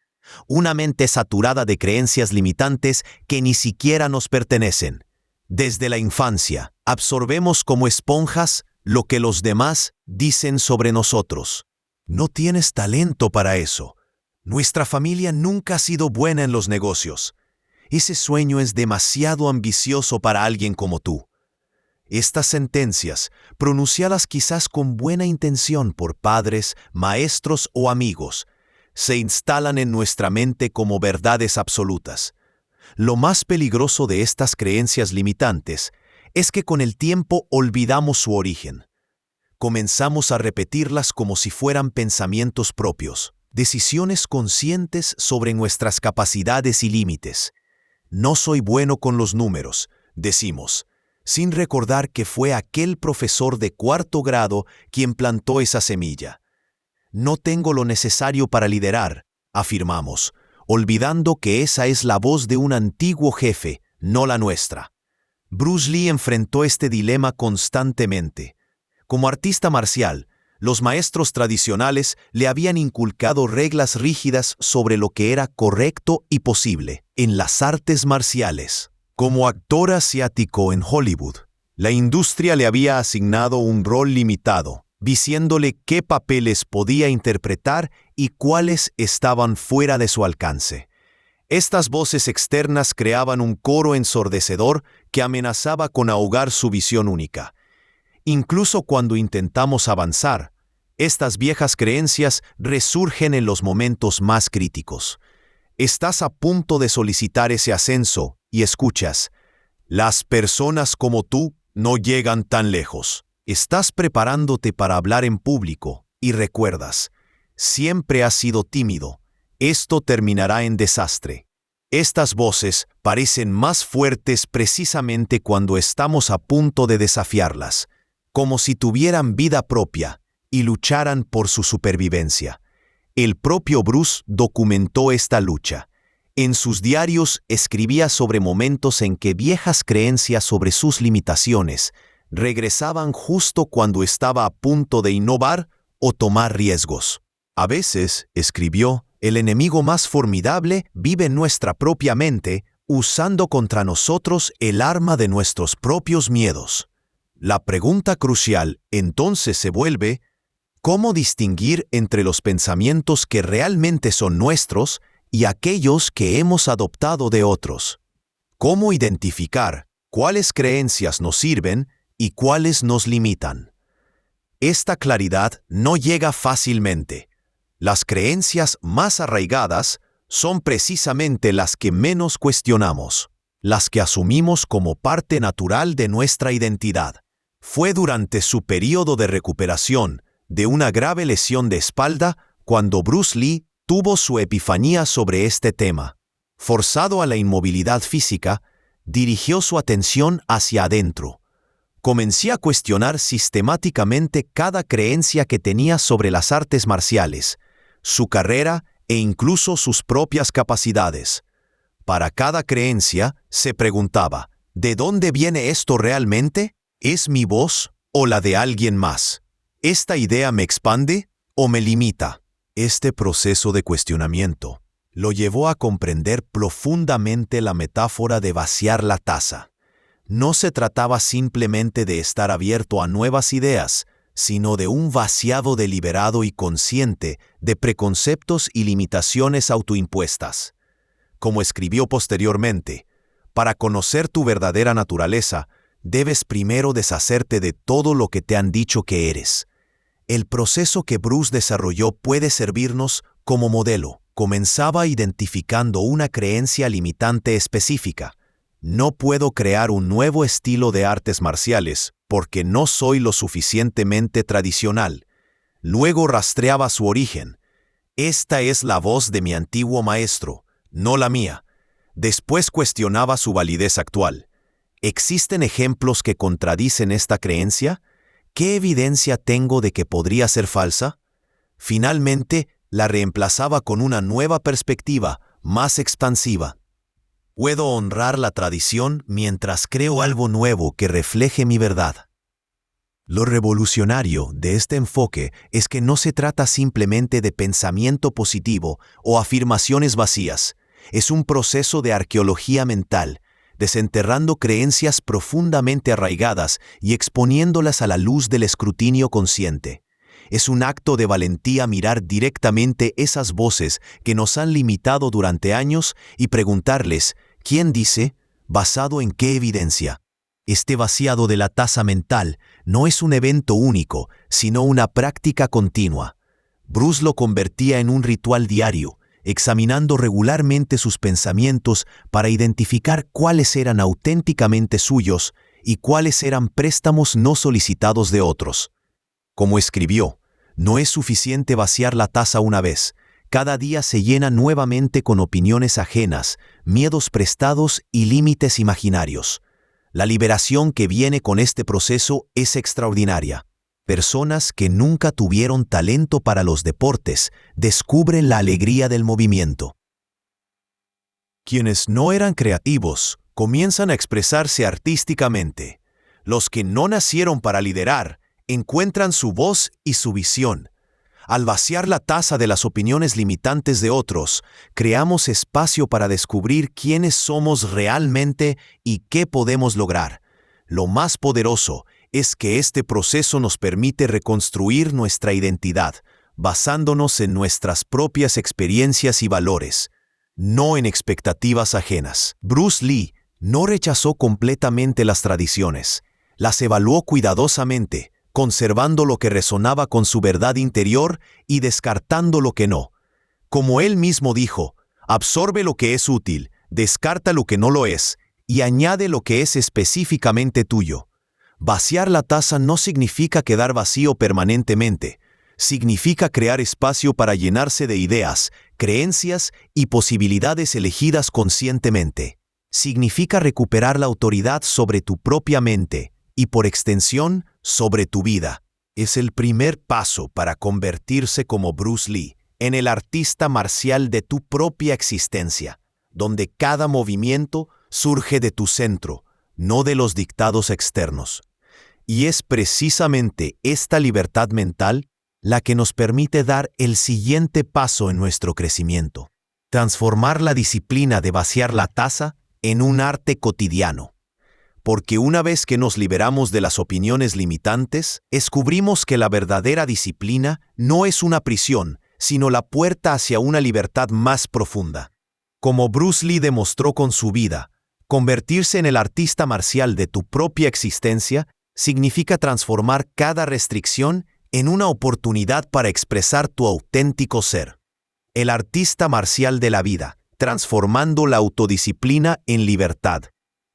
Una mente saturada de creencias limitantes que ni siquiera nos pertenecen. Desde la infancia, absorbemos como esponjas lo que los demás dicen sobre nosotros. No tienes talento para eso. Nuestra familia nunca ha sido buena en los negocios. Ese sueño es demasiado ambicioso para alguien como tú. Estas sentencias, pronunciadas quizás con buena intención por padres, maestros o amigos, se instalan en nuestra mente como verdades absolutas. Lo más peligroso de estas creencias limitantes es que con el tiempo olvidamos su origen. Comenzamos a repetirlas como si fueran pensamientos propios, decisiones conscientes sobre nuestras capacidades y límites. «No soy bueno con los números», decimos, sin recordar que fue aquel profesor de cuarto grado quien plantó esa semilla. «No tengo lo necesario para liderar», afirmamos, olvidando que esa es la voz de un antiguo jefe, no la nuestra. Bruce Lee enfrentó este dilema constantemente. Como artista marcial, los maestros tradicionales le habían inculcado reglas rígidas sobre lo que era correcto y posible en las artes marciales. Como actor asiático en Hollywood, la industria le había asignado un rol limitado, diciéndole qué papeles podía interpretar y cuáles estaban fuera de su alcance. Estas voces externas creaban un coro ensordecedor que amenazaba con ahogar su visión única. Incluso cuando intentamos avanzar, estas viejas creencias resurgen en los momentos más críticos. Estás a punto de solicitar ese ascenso y escuchas: «Las personas como tú no llegan tan lejos». Estás preparándote para hablar en público y recuerdas: «Siempre has sido tímido. Esto terminará en desastre». Estas voces parecen más fuertes precisamente cuando estamos a punto de desafiarlas, como si tuvieran vida propia y lucharan por su supervivencia. El propio Bruce documentó esta lucha. En sus diarios escribía sobre momentos en que viejas creencias sobre sus limitaciones regresaban justo cuando estaba a punto de innovar o tomar riesgos. A veces, escribió, el enemigo más formidable vive en nuestra propia mente, usando contra nosotros el arma de nuestros propios miedos. La pregunta crucial entonces se vuelve: ¿cómo distinguir entre los pensamientos que realmente son nuestros y aquellos que hemos adoptado de otros? ¿Cómo identificar cuáles creencias nos sirven y cuáles nos limitan? Esta claridad no llega fácilmente. Las creencias más arraigadas son precisamente las que menos cuestionamos. las que asumimos como parte natural de nuestra identidad. Fue durante su período de recuperación de una grave lesión de espalda cuando Bruce Lee tuvo su epifanía sobre este tema. Forzado a la inmovilidad física, dirigió su atención hacia adentro. Comencé a cuestionar sistemáticamente cada creencia que tenía sobre las artes marciales, su carrera e incluso sus propias capacidades. Para cada creencia, se preguntaba, ¿de dónde viene esto realmente? ¿Es mi voz o la de alguien más? ¿Esta idea me expande o me limita? Este proceso de cuestionamiento lo llevó a comprender profundamente la metáfora de vaciar la taza. No se trataba simplemente de estar abierto a nuevas ideas, sino de un vaciado deliberado y consciente de preconceptos y limitaciones autoimpuestas. Como escribió posteriormente, para conocer tu verdadera naturaleza, debes primero deshacerte de todo lo que te han dicho que eres. El proceso que Bruce desarrolló puede servirnos como modelo. Comenzaba identificando una creencia limitante específica. No puedo crear un nuevo estilo de artes marciales porque no soy lo suficientemente tradicional. Luego rastreaba su origen. Esta es la voz de mi antiguo maestro, no la mía. Después cuestionaba su validez actual. ¿Existen ejemplos que contradicen esta creencia? ¿Qué evidencia tengo de que podría ser falsa? Finalmente, la reemplazaba con una nueva perspectiva, más expansiva. Puedo honrar la tradición mientras creo algo nuevo que refleje mi verdad. Lo revolucionario de este enfoque es que no se trata simplemente de pensamiento positivo o afirmaciones vacías. Es un proceso de arqueología mental, desenterrando creencias profundamente arraigadas y exponiéndolas a la luz del escrutinio consciente. Es un acto de valentía mirar directamente esas voces que nos han limitado durante años y preguntarles, ¿quién dice? ¿Basado en qué evidencia? Este vaciado de la taza mental no es un evento único, sino una práctica continua. Bruce lo convertía en un ritual diario, examinando regularmente sus pensamientos para identificar cuáles eran auténticamente suyos y cuáles eran préstamos no solicitados de otros. Como escribió, no es suficiente vaciar la taza una vez. Cada día se llena nuevamente con opiniones ajenas, miedos prestados y límites imaginarios. La liberación que viene con este proceso es extraordinaria. Personas que nunca tuvieron talento para los deportes descubren la alegría del movimiento. Quienes no eran creativos comienzan a expresarse artísticamente. Los que no nacieron para liderar encuentran su voz y su visión. Al vaciar la taza de las opiniones limitantes de otros, creamos espacio para descubrir quiénes somos realmente y qué podemos lograr. Lo más poderoso es que este proceso nos permite reconstruir nuestra identidad, basándonos en nuestras propias experiencias y valores, no en expectativas ajenas. Bruce Lee no rechazó completamente las tradiciones, las evaluó cuidadosamente, conservando lo que resonaba con su verdad interior y descartando lo que no. Como él mismo dijo, absorbe lo que es útil, descarta lo que no lo es, y añade lo que es específicamente tuyo. Vaciar la taza no significa quedar vacío permanentemente, significa crear espacio para llenarse de ideas, creencias y posibilidades elegidas conscientemente. Significa recuperar la autoridad sobre tu propia mente y, por extensión, sobre tu vida. Es el primer paso para convertirse como Bruce Lee en el artista marcial de tu propia existencia, donde cada movimiento surge de tu centro, no de los dictados externos. Y es precisamente esta libertad mental la que nos permite dar el siguiente paso en nuestro crecimiento: transformar la disciplina de vaciar la taza en un arte cotidiano. Porque una vez que nos liberamos de las opiniones limitantes, descubrimos que la verdadera disciplina no es una prisión, sino la puerta hacia una libertad más profunda. Como Bruce Lee demostró con su vida, convertirse en el artista marcial de tu propia existencia significa transformar cada restricción en una oportunidad para expresar tu auténtico ser. El artista marcial de la vida transformando la autodisciplina en libertad.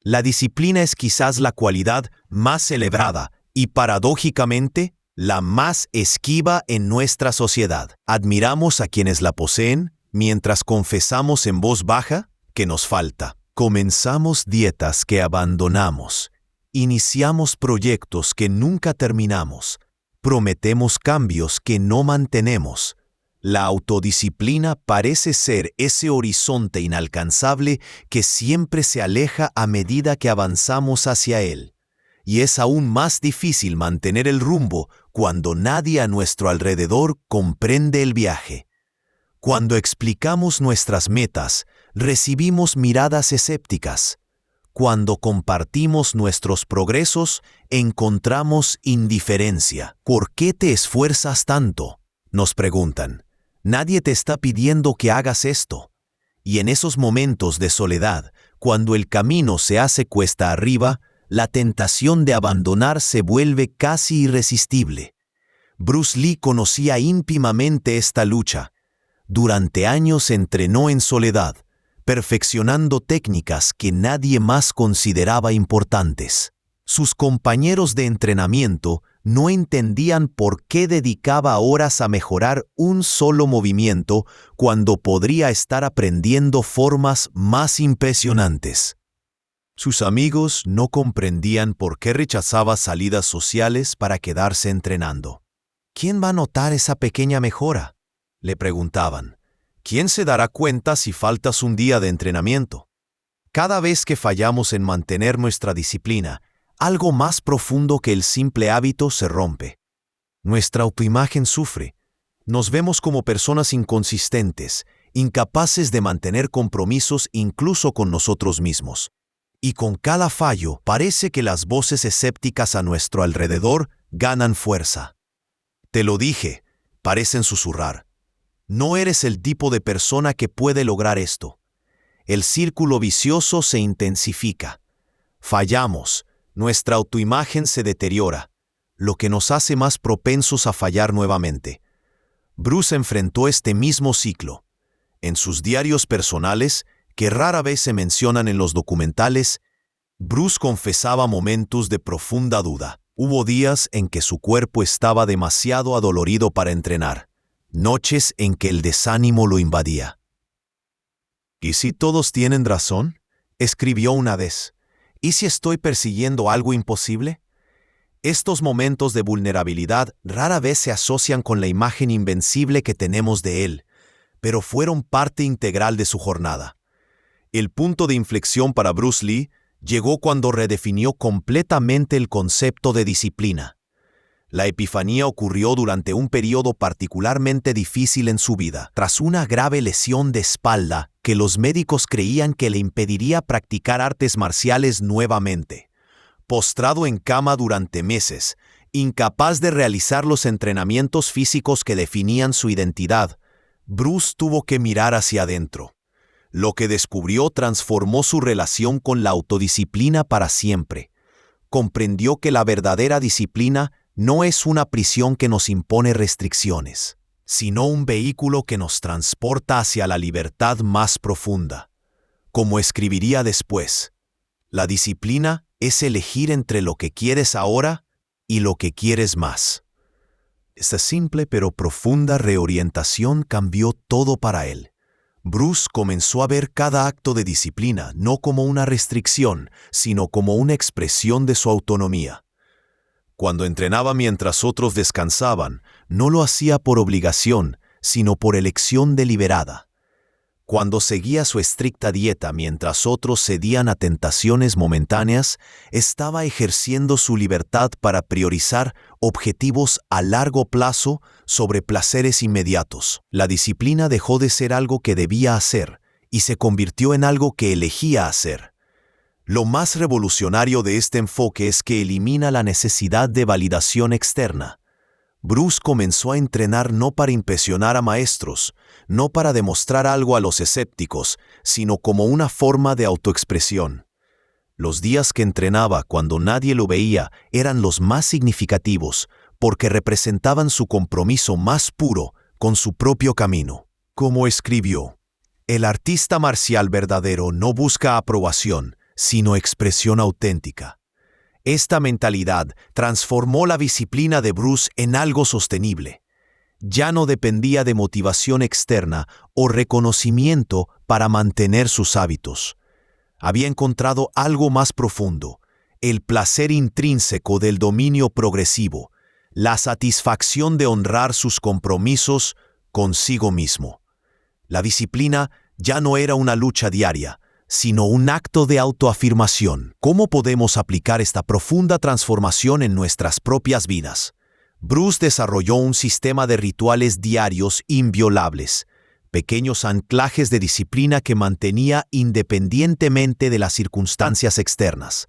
La disciplina es quizás la cualidad más celebrada y, paradójicamente, la más esquiva en nuestra sociedad. Admiramos a quienes la poseen, mientras confesamos en voz baja que nos falta. Comenzamos dietas que abandonamos. Iniciamos proyectos que nunca terminamos. Prometemos cambios que no mantenemos. La autodisciplina parece ser ese horizonte inalcanzable que siempre se aleja a medida que avanzamos hacia él. Y es aún más difícil mantener el rumbo cuando nadie a nuestro alrededor comprende el viaje. Cuando explicamos nuestras metas, recibimos miradas escépticas. Cuando compartimos nuestros progresos, encontramos indiferencia. ¿Por qué te esfuerzas tanto?, nos preguntan. Nadie te está pidiendo que hagas esto. Y en esos momentos de soledad, cuando el camino se hace cuesta arriba, la tentación de abandonar se vuelve casi irresistible. Bruce Lee conocía íntimamente esta lucha. Durante años entrenó en soledad, perfeccionando técnicas que nadie más consideraba importantes. Sus compañeros de entrenamiento no entendían por qué dedicaba horas a mejorar un solo movimiento cuando podría estar aprendiendo formas más impresionantes. Sus amigos no comprendían por qué rechazaba salidas sociales para quedarse entrenando. ¿Quién va a notar esa pequeña mejora?, le preguntaban. ¿Quién se dará cuenta si faltas un día de entrenamiento? Cada vez que fallamos en mantener nuestra disciplina, algo más profundo que el simple hábito se rompe. Nuestra autoimagen sufre. Nos vemos como personas inconsistentes, incapaces de mantener compromisos incluso con nosotros mismos. Y con cada fallo, parece que las voces escépticas a nuestro alrededor ganan fuerza. Te lo dije, parecen susurrar. No eres el tipo de persona que puede lograr esto. El círculo vicioso se intensifica. Fallamos, nuestra autoimagen se deteriora, lo que nos hace más propensos a fallar nuevamente. Bruce enfrentó este mismo ciclo. En sus diarios personales, que rara vez se mencionan en los documentales, Bruce confesaba momentos de profunda duda. Hubo días en que su cuerpo estaba demasiado adolorido para entrenar. Noches en que el desánimo lo invadía. ¿Y si todos tienen razón?, escribió una vez. ¿Y si estoy persiguiendo algo imposible? Estos momentos de vulnerabilidad rara vez se asocian con la imagen invencible que tenemos de él, pero fueron parte integral de su jornada. El punto de inflexión para Bruce Lee llegó cuando redefinió completamente el concepto de disciplina. La epifanía ocurrió durante un periodo particularmente difícil en su vida, tras una grave lesión de espalda que los médicos creían que le impediría practicar artes marciales nuevamente. Postrado en cama durante meses, incapaz de realizar los entrenamientos físicos que definían su identidad, Bruce tuvo que mirar hacia adentro. Lo que descubrió transformó su relación con la autodisciplina para siempre. Comprendió que la verdadera disciplina no es una prisión que nos impone restricciones, sino un vehículo que nos transporta hacia la libertad más profunda. Como escribiría después, la disciplina es elegir entre lo que quieres ahora y lo que quieres más. Esta simple pero profunda reorientación cambió todo para él. Bruce comenzó a ver cada acto de disciplina no como una restricción, sino como una expresión de su autonomía. Cuando entrenaba mientras otros descansaban, no lo hacía por obligación, sino por elección deliberada. Cuando seguía su estricta dieta mientras otros cedían a tentaciones momentáneas, estaba ejerciendo su libertad para priorizar objetivos a largo plazo sobre placeres inmediatos. La disciplina dejó de ser algo que debía hacer y se convirtió en algo que elegía hacer. Lo más revolucionario de este enfoque es que elimina la necesidad de validación externa. Bruce comenzó a entrenar no para impresionar a maestros, no para demostrar algo a los escépticos, sino como una forma de autoexpresión. Los días que entrenaba cuando nadie lo veía eran los más significativos, porque representaban su compromiso más puro con su propio camino. Como escribió, El artista marcial verdadero no busca aprobación, sino expresión auténtica. Esta mentalidad transformó la disciplina de Bruce en algo sostenible. Ya no dependía de motivación externa o reconocimiento para mantener sus hábitos. Había encontrado algo más profundo, el placer intrínseco del dominio progresivo, la satisfacción de honrar sus compromisos consigo mismo. La disciplina ya no era una lucha diaria, sino un acto de autoafirmación. ¿Cómo podemos aplicar esta profunda transformación en nuestras propias vidas? Bruce desarrolló un sistema de rituales diarios inviolables, pequeños anclajes de disciplina que mantenía independientemente de las circunstancias externas.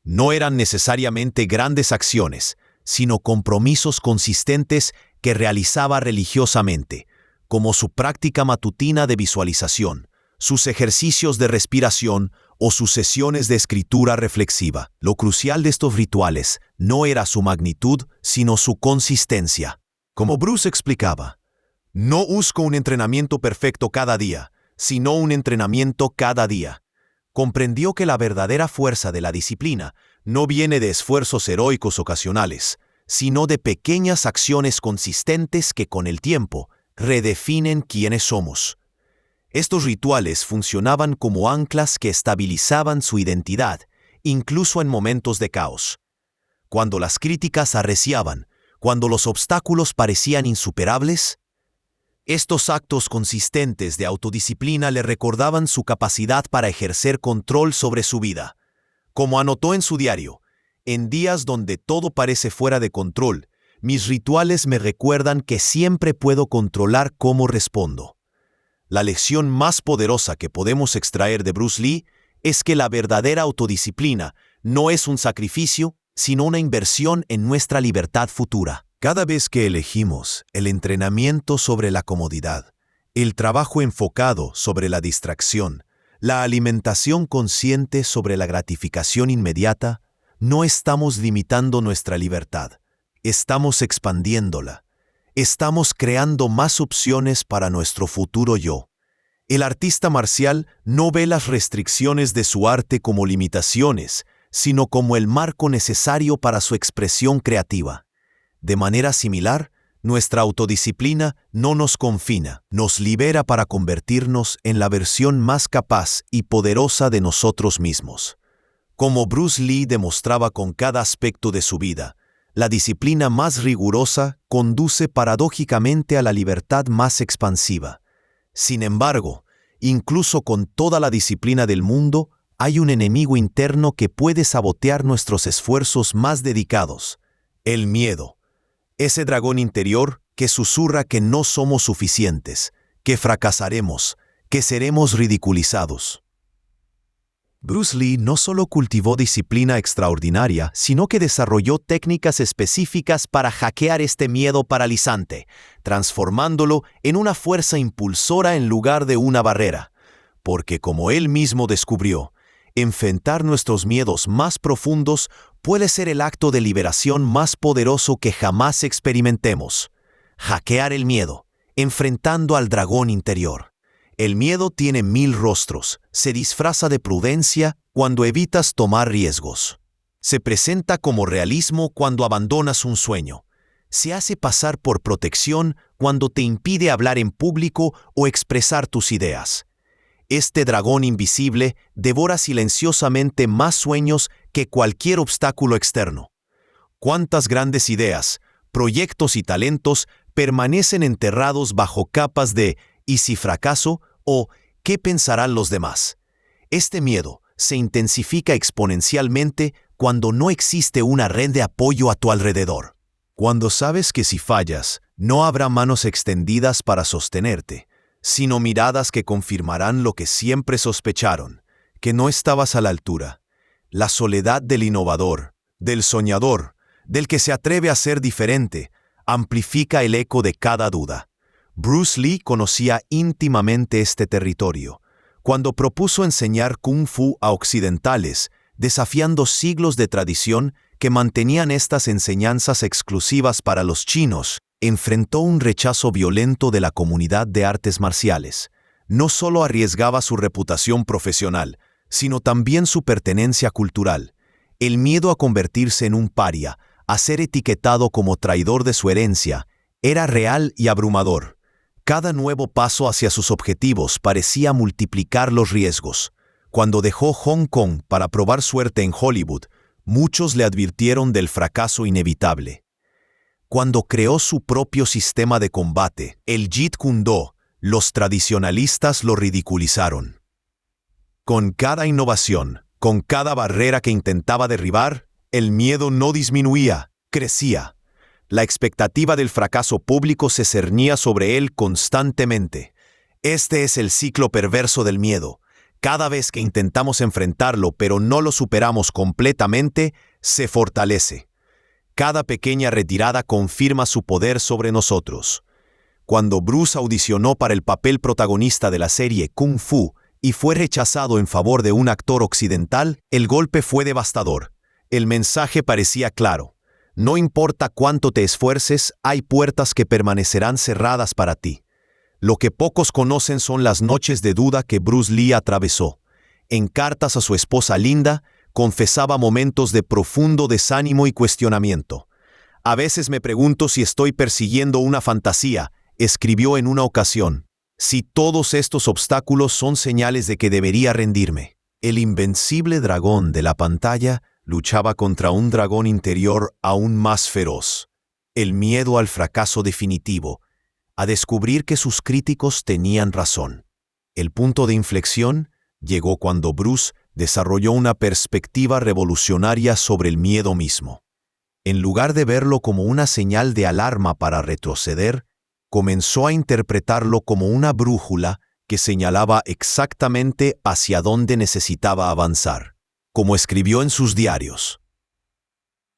No eran necesariamente grandes acciones, sino compromisos consistentes que realizaba religiosamente, como su práctica matutina de visualización, sus ejercicios de respiración o sus sesiones de escritura reflexiva. Lo crucial de estos rituales no era su magnitud, sino su consistencia. Como Bruce explicaba, no busco un entrenamiento perfecto cada día, sino un entrenamiento cada día. Comprendió que la verdadera fuerza de la disciplina no viene de esfuerzos heroicos ocasionales, sino de pequeñas acciones consistentes que con el tiempo redefinen quiénes somos. Estos rituales funcionaban como anclas que estabilizaban su identidad, incluso en momentos de caos. Cuando las críticas arreciaban, cuando los obstáculos parecían insuperables, estos actos consistentes de autodisciplina le recordaban su capacidad para ejercer control sobre su vida. Como anotó en su diario, en días donde todo parece fuera de control, mis rituales me recuerdan que siempre puedo controlar cómo respondo. La lección más poderosa que podemos extraer de Bruce Lee es que la verdadera autodisciplina no es un sacrificio, sino una inversión en nuestra libertad futura. Cada vez que elegimos el entrenamiento sobre la comodidad, el trabajo enfocado sobre la distracción, la alimentación consciente sobre la gratificación inmediata, no estamos limitando nuestra libertad, estamos expandiéndola. Estamos creando más opciones para nuestro futuro yo. El artista marcial no ve las restricciones de su arte como limitaciones, sino como el marco necesario para su expresión creativa. De manera similar, nuestra autodisciplina no nos confina, nos libera para convertirnos en la versión más capaz y poderosa de nosotros mismos. Como Bruce Lee demostraba con cada aspecto de su vida, la disciplina más rigurosa conduce paradójicamente a la libertad más expansiva. Sin embargo, incluso con toda la disciplina del mundo, hay un enemigo interno que puede sabotear nuestros esfuerzos más dedicados: el miedo. Ese dragón interior que susurra que no somos suficientes, que fracasaremos, que seremos ridiculizados. Bruce Lee no solo cultivó disciplina extraordinaria, sino que desarrolló técnicas específicas para hackear este miedo paralizante, transformándolo en una fuerza impulsora en lugar de una barrera. Porque como él mismo descubrió, enfrentar nuestros miedos más profundos puede ser el acto de liberación más poderoso que jamás experimentemos. Hackear el miedo, enfrentando al dragón interior. El miedo tiene 1000 rostros, se disfraza de prudencia cuando evitas tomar riesgos. Se presenta como realismo cuando abandonas un sueño. Se hace pasar por protección cuando te impide hablar en público o expresar tus ideas. Este dragón invisible devora silenciosamente más sueños que cualquier obstáculo externo. ¿Cuántas grandes ideas, proyectos y talentos permanecen enterrados bajo capas de ¿y si fracaso? O ¿qué pensarán los demás? Este miedo se intensifica exponencialmente cuando no existe una red de apoyo a tu alrededor. Cuando sabes que si fallas, no habrá manos extendidas para sostenerte, sino miradas que confirmarán lo que siempre sospecharon, que no estabas a la altura. La soledad del innovador, del soñador, del que se atreve a ser diferente, amplifica el eco de cada duda. Bruce Lee conocía íntimamente este territorio, cuando propuso enseñar Kung Fu a occidentales, desafiando siglos de tradición que mantenían estas enseñanzas exclusivas para los chinos. Enfrentó un rechazo violento de la comunidad de artes marciales. no solo arriesgaba su reputación profesional, sino también su pertenencia cultural. El miedo a convertirse en un paria, a ser etiquetado como traidor de su herencia, era real y abrumador. Cada nuevo paso hacia sus objetivos parecía multiplicar los riesgos. Cuando dejó Hong Kong para probar suerte en Hollywood, muchos le advirtieron del fracaso inevitable. Cuando creó su propio sistema de combate, el Jeet Kune Do, los tradicionalistas lo ridiculizaron. Con cada innovación, con cada barrera que intentaba derribar, el miedo no disminuía, crecía. La expectativa del fracaso público se cernía sobre él constantemente. Este es el ciclo perverso del miedo. Cada vez que intentamos enfrentarlo pero no lo superamos completamente, se fortalece. Cada pequeña retirada confirma su poder sobre nosotros. Cuando Bruce audicionó para el papel protagonista de la serie Kung Fu y fue rechazado en favor de un actor occidental, el golpe fue devastador. El mensaje parecía claro. No importa cuánto te esfuerces, hay puertas que permanecerán cerradas para ti. Lo que pocos conocen son las noches de duda que Bruce Lee atravesó. En cartas a su esposa Linda, confesaba momentos de profundo desánimo y cuestionamiento. A veces me pregunto si estoy persiguiendo una fantasía, escribió en una ocasión. Si todos estos obstáculos son señales de que debería rendirme. El invencible dragón de la pantalla luchaba contra un dragón interior aún más feroz. El miedo al fracaso definitivo, a descubrir que sus críticos tenían razón. El punto de inflexión llegó cuando Bruce desarrolló una perspectiva revolucionaria sobre el miedo mismo. En lugar de verlo como una señal de alarma para retroceder, comenzó a interpretarlo como una brújula que señalaba exactamente hacia dónde necesitaba avanzar. Como escribió en sus diarios: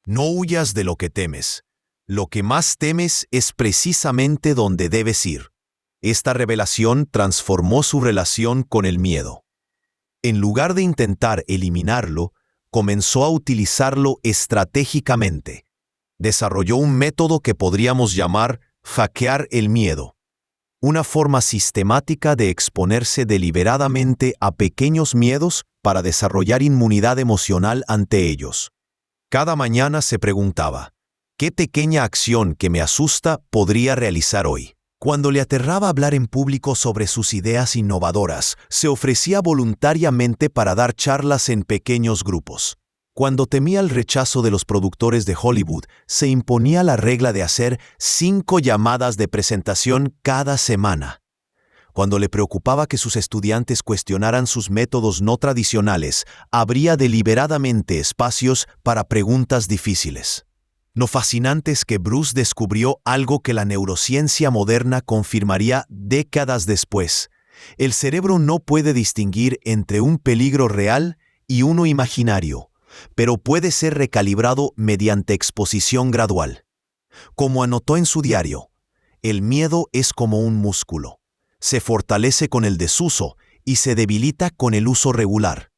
no huyas de lo que temes. Lo que más temes es precisamente donde debes ir. Esta revelación transformó su relación con el miedo. En lugar de intentar eliminarlo, comenzó a utilizarlo estratégicamente. Desarrolló un método que podríamos llamar hackear el miedo. Una forma sistemática de exponerse deliberadamente a pequeños miedos para desarrollar inmunidad emocional ante ellos. Cada mañana se preguntaba: ¿qué pequeña acción que me asusta podría realizar hoy? Cuando le aterraba hablar en público sobre sus ideas innovadoras, se ofrecía voluntariamente para dar charlas en pequeños grupos. Cuando temía el rechazo de los productores de Hollywood, se imponía la regla de hacer 5 llamadas de presentación cada semana. Cuando le preocupaba que sus estudiantes cuestionaran sus métodos no tradicionales, abría deliberadamente espacios para preguntas difíciles. Lo fascinante es que Bruce descubrió algo que la neurociencia moderna confirmaría décadas después. El cerebro no puede distinguir entre un peligro real y uno imaginario, pero puede ser recalibrado mediante exposición gradual. Como anotó en su diario, el miedo es como un músculo. Se fortalece con el desuso y se debilita con el uso regular.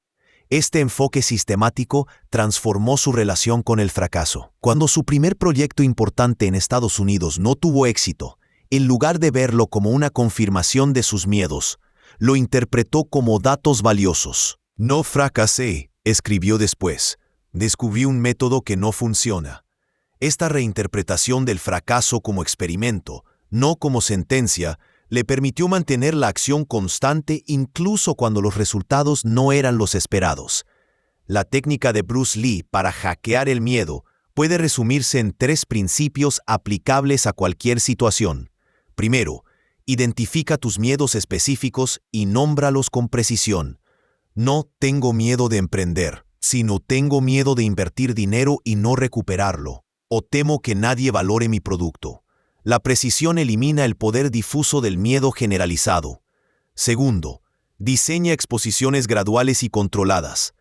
Este enfoque sistemático transformó su relación con el fracaso. Cuando su primer proyecto importante en Estados Unidos no tuvo éxito, en lugar de verlo como una confirmación de sus miedos, lo interpretó como datos valiosos. No fracasé, escribió después. Descubrí un método que no funciona. Esta reinterpretación del fracaso como experimento, no como sentencia, le permitió mantener la acción constante incluso cuando los resultados no eran los esperados. La técnica de Bruce Lee para hackear el miedo puede resumirse en 3 principios aplicables a cualquier situación. Primero, identifica tus miedos específicos y nómbralos con precisión. No tengo miedo de emprender, sino tengo miedo de invertir dinero y no recuperarlo, o temo que nadie valore mi producto. La precisión elimina el poder difuso del miedo generalizado. Segundo, diseña exposiciones graduales y controladas.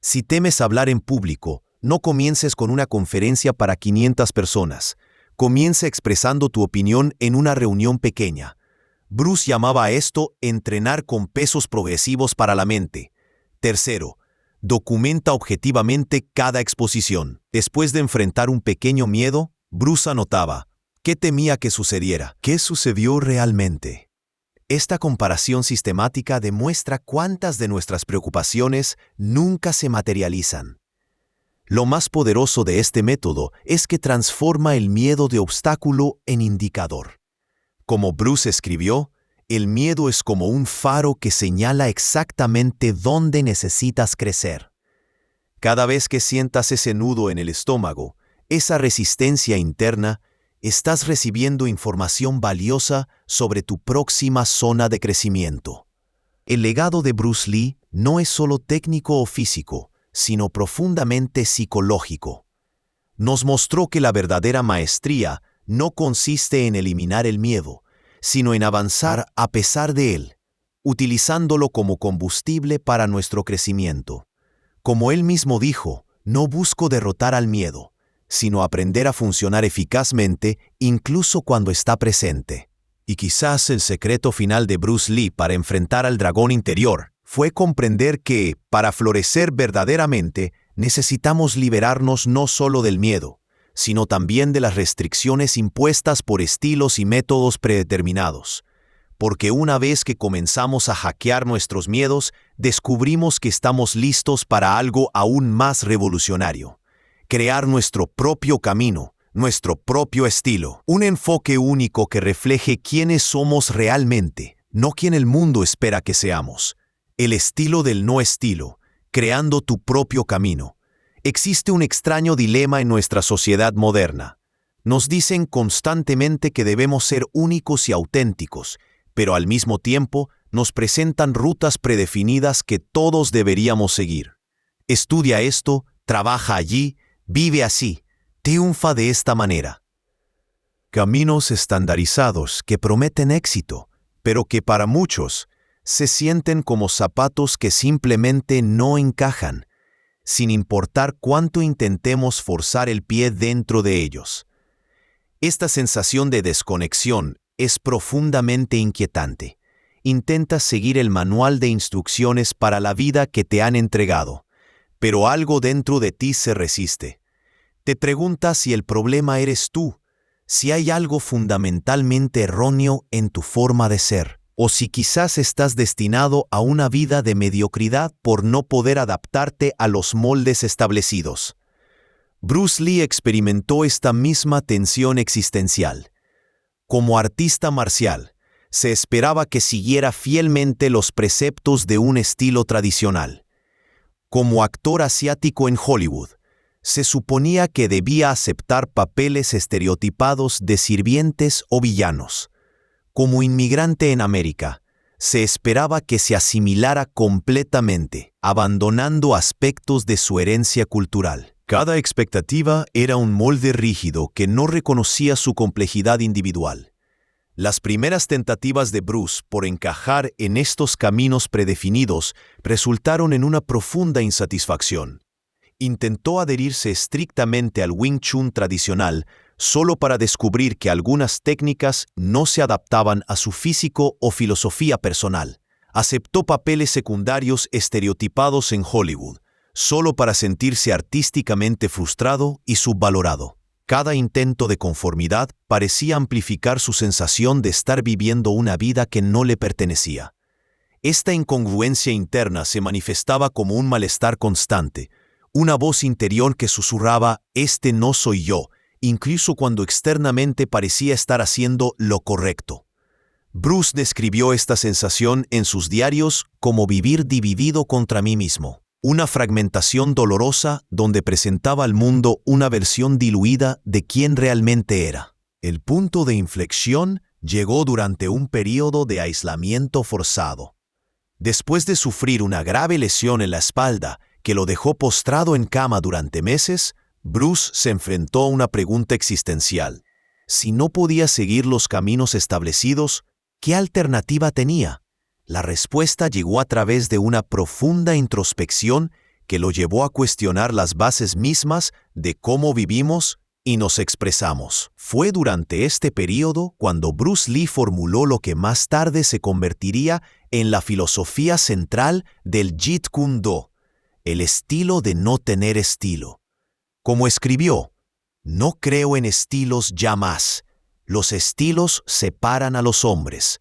Si temes hablar en público, no comiences con una conferencia para 500 personas. Comienza expresando tu opinión en una reunión pequeña. Bruce llamaba a esto entrenar con pesos progresivos para la mente. Tercero, documenta objetivamente cada exposición. Después de enfrentar un pequeño miedo, Bruce anotaba: ¿qué temía que sucediera? ¿Qué sucedió realmente? Esta comparación sistemática demuestra cuántas de nuestras preocupaciones nunca se materializan. Lo más poderoso de este método es que transforma el miedo de obstáculo en indicador. Como Bruce escribió, el miedo es como un faro que señala exactamente dónde necesitas crecer. Cada vez que sientas ese nudo en el estómago, esa resistencia interna, estás recibiendo información valiosa sobre tu próxima zona de crecimiento. El legado de Bruce Lee no es solo técnico o físico, sino profundamente psicológico. Nos mostró que la verdadera maestría no consiste en eliminar el miedo, sino en avanzar a pesar de él, utilizándolo como combustible para nuestro crecimiento. Como él mismo dijo, no busco derrotar al miedo, sino aprender a funcionar eficazmente incluso cuando está presente. Y quizás el secreto final de Bruce Lee para enfrentar al dragón interior fue comprender que, para florecer verdaderamente, necesitamos liberarnos no solo del miedo, sino también de las restricciones impuestas por estilos y métodos predeterminados. Porque una vez que comenzamos a hackear nuestros miedos, descubrimos que estamos listos para algo aún más revolucionario: crear nuestro propio camino, nuestro propio estilo. Un enfoque único que refleje quiénes somos realmente, no quien el mundo espera que seamos. El estilo del no estilo, creando tu propio camino. Existe un extraño dilema en nuestra sociedad moderna. Nos dicen constantemente que debemos ser únicos y auténticos, pero al mismo tiempo nos presentan rutas predefinidas que todos deberíamos seguir. Estudia esto, trabaja allí, vive así, triunfa de esta manera. Caminos estandarizados que prometen éxito, pero que para muchos se sienten como zapatos que simplemente no encajan, sin importar cuánto intentemos forzar el pie dentro de ellos. Esta sensación de desconexión es profundamente inquietante. Intentas seguir el manual de instrucciones para la vida que te han entregado, pero algo dentro de ti se resiste. Te preguntas si el problema eres tú, si hay algo fundamentalmente erróneo en tu forma de ser, o si quizás estás destinado a una vida de mediocridad por no poder adaptarte a los moldes establecidos. Bruce Lee experimentó esta misma tensión existencial. Como artista marcial, se esperaba que siguiera fielmente los preceptos de un estilo tradicional. Como actor asiático en Hollywood, se suponía que debía aceptar papeles estereotipados de sirvientes o villanos. Como inmigrante en América, se esperaba que se asimilara completamente, abandonando aspectos de su herencia cultural. Cada expectativa era un molde rígido que no reconocía su complejidad individual. Las primeras tentativas de Bruce por encajar en estos caminos predefinidos resultaron en una profunda insatisfacción. Intentó adherirse estrictamente al Wing Chun tradicional solo para descubrir que algunas técnicas no se adaptaban a su físico o filosofía personal. Aceptó papeles secundarios estereotipados en Hollywood, solo para sentirse artísticamente frustrado y subvalorado. Cada intento de conformidad parecía amplificar su sensación de estar viviendo una vida que no le pertenecía. Esta incongruencia interna se manifestaba como un malestar constante, una voz interior que susurraba, «Este no soy yo», incluso cuando externamente parecía estar haciendo lo correcto. Bruce describió esta sensación en sus diarios como vivir dividido contra mí mismo, una fragmentación dolorosa donde presentaba al mundo una versión diluida de quién realmente era. El punto de inflexión llegó durante un período de aislamiento forzado. Después de sufrir una grave lesión en la espalda que lo dejó postrado en cama durante meses, Bruce se enfrentó a una pregunta existencial. Si no podía seguir los caminos establecidos, ¿qué alternativa tenía? La respuesta llegó a través de una profunda introspección que lo llevó a cuestionar las bases mismas de cómo vivimos y nos expresamos. Fue durante este período cuando Bruce Lee formuló lo que más tarde se convertiría en la filosofía central del Jeet Kune Do, el estilo de no tener estilo. Como escribió, «No creo en estilos ya más. Los estilos separan a los hombres.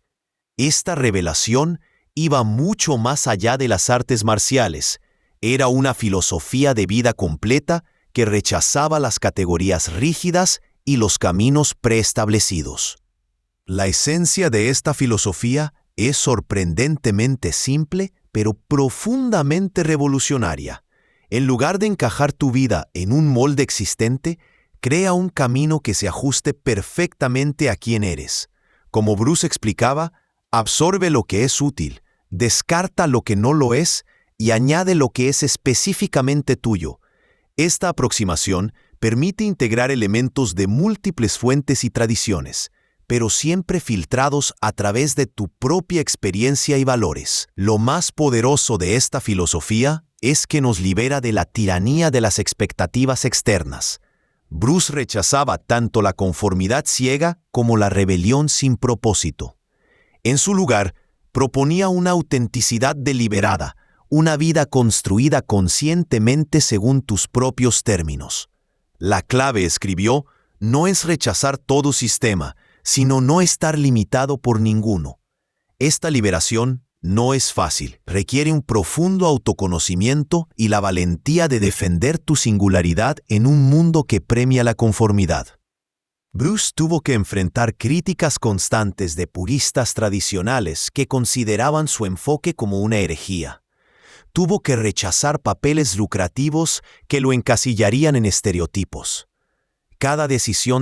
Esta revelación iba mucho más allá de las artes marciales. Era una filosofía de vida completa que rechazaba las categorías rígidas y los caminos preestablecidos. La esencia de esta filosofía es sorprendentemente simple, pero profundamente revolucionaria. En lugar de encajar tu vida en un molde existente, crea un camino que se ajuste perfectamente a quién eres. Como Bruce explicaba, absorbe lo que es útil, descarta lo que no lo es y añade lo que es específicamente tuyo. Esta aproximación permite integrar elementos de múltiples fuentes y tradiciones, pero siempre filtrados a través de tu propia experiencia y valores. Lo más poderoso de esta filosofía es que nos libera de la tiranía de las expectativas externas. Bruce rechazaba tanto la conformidad ciega como la rebelión sin propósito. En su lugar, proponía una autenticidad deliberada, una vida construida conscientemente según tus propios términos. La clave, escribió, no es rechazar todo sistema, sino no estar limitado por ninguno. Esta liberación no es fácil, requiere un profundo autoconocimiento y la valentía de defender tu singularidad en un mundo que premia la conformidad. Bruce tuvo que enfrentar críticas constantes de puristas tradicionales que consideraban su enfoque como una herejía. Tuvo que rechazar papeles lucrativos que lo encasillarían en estereotipos. Cada decisión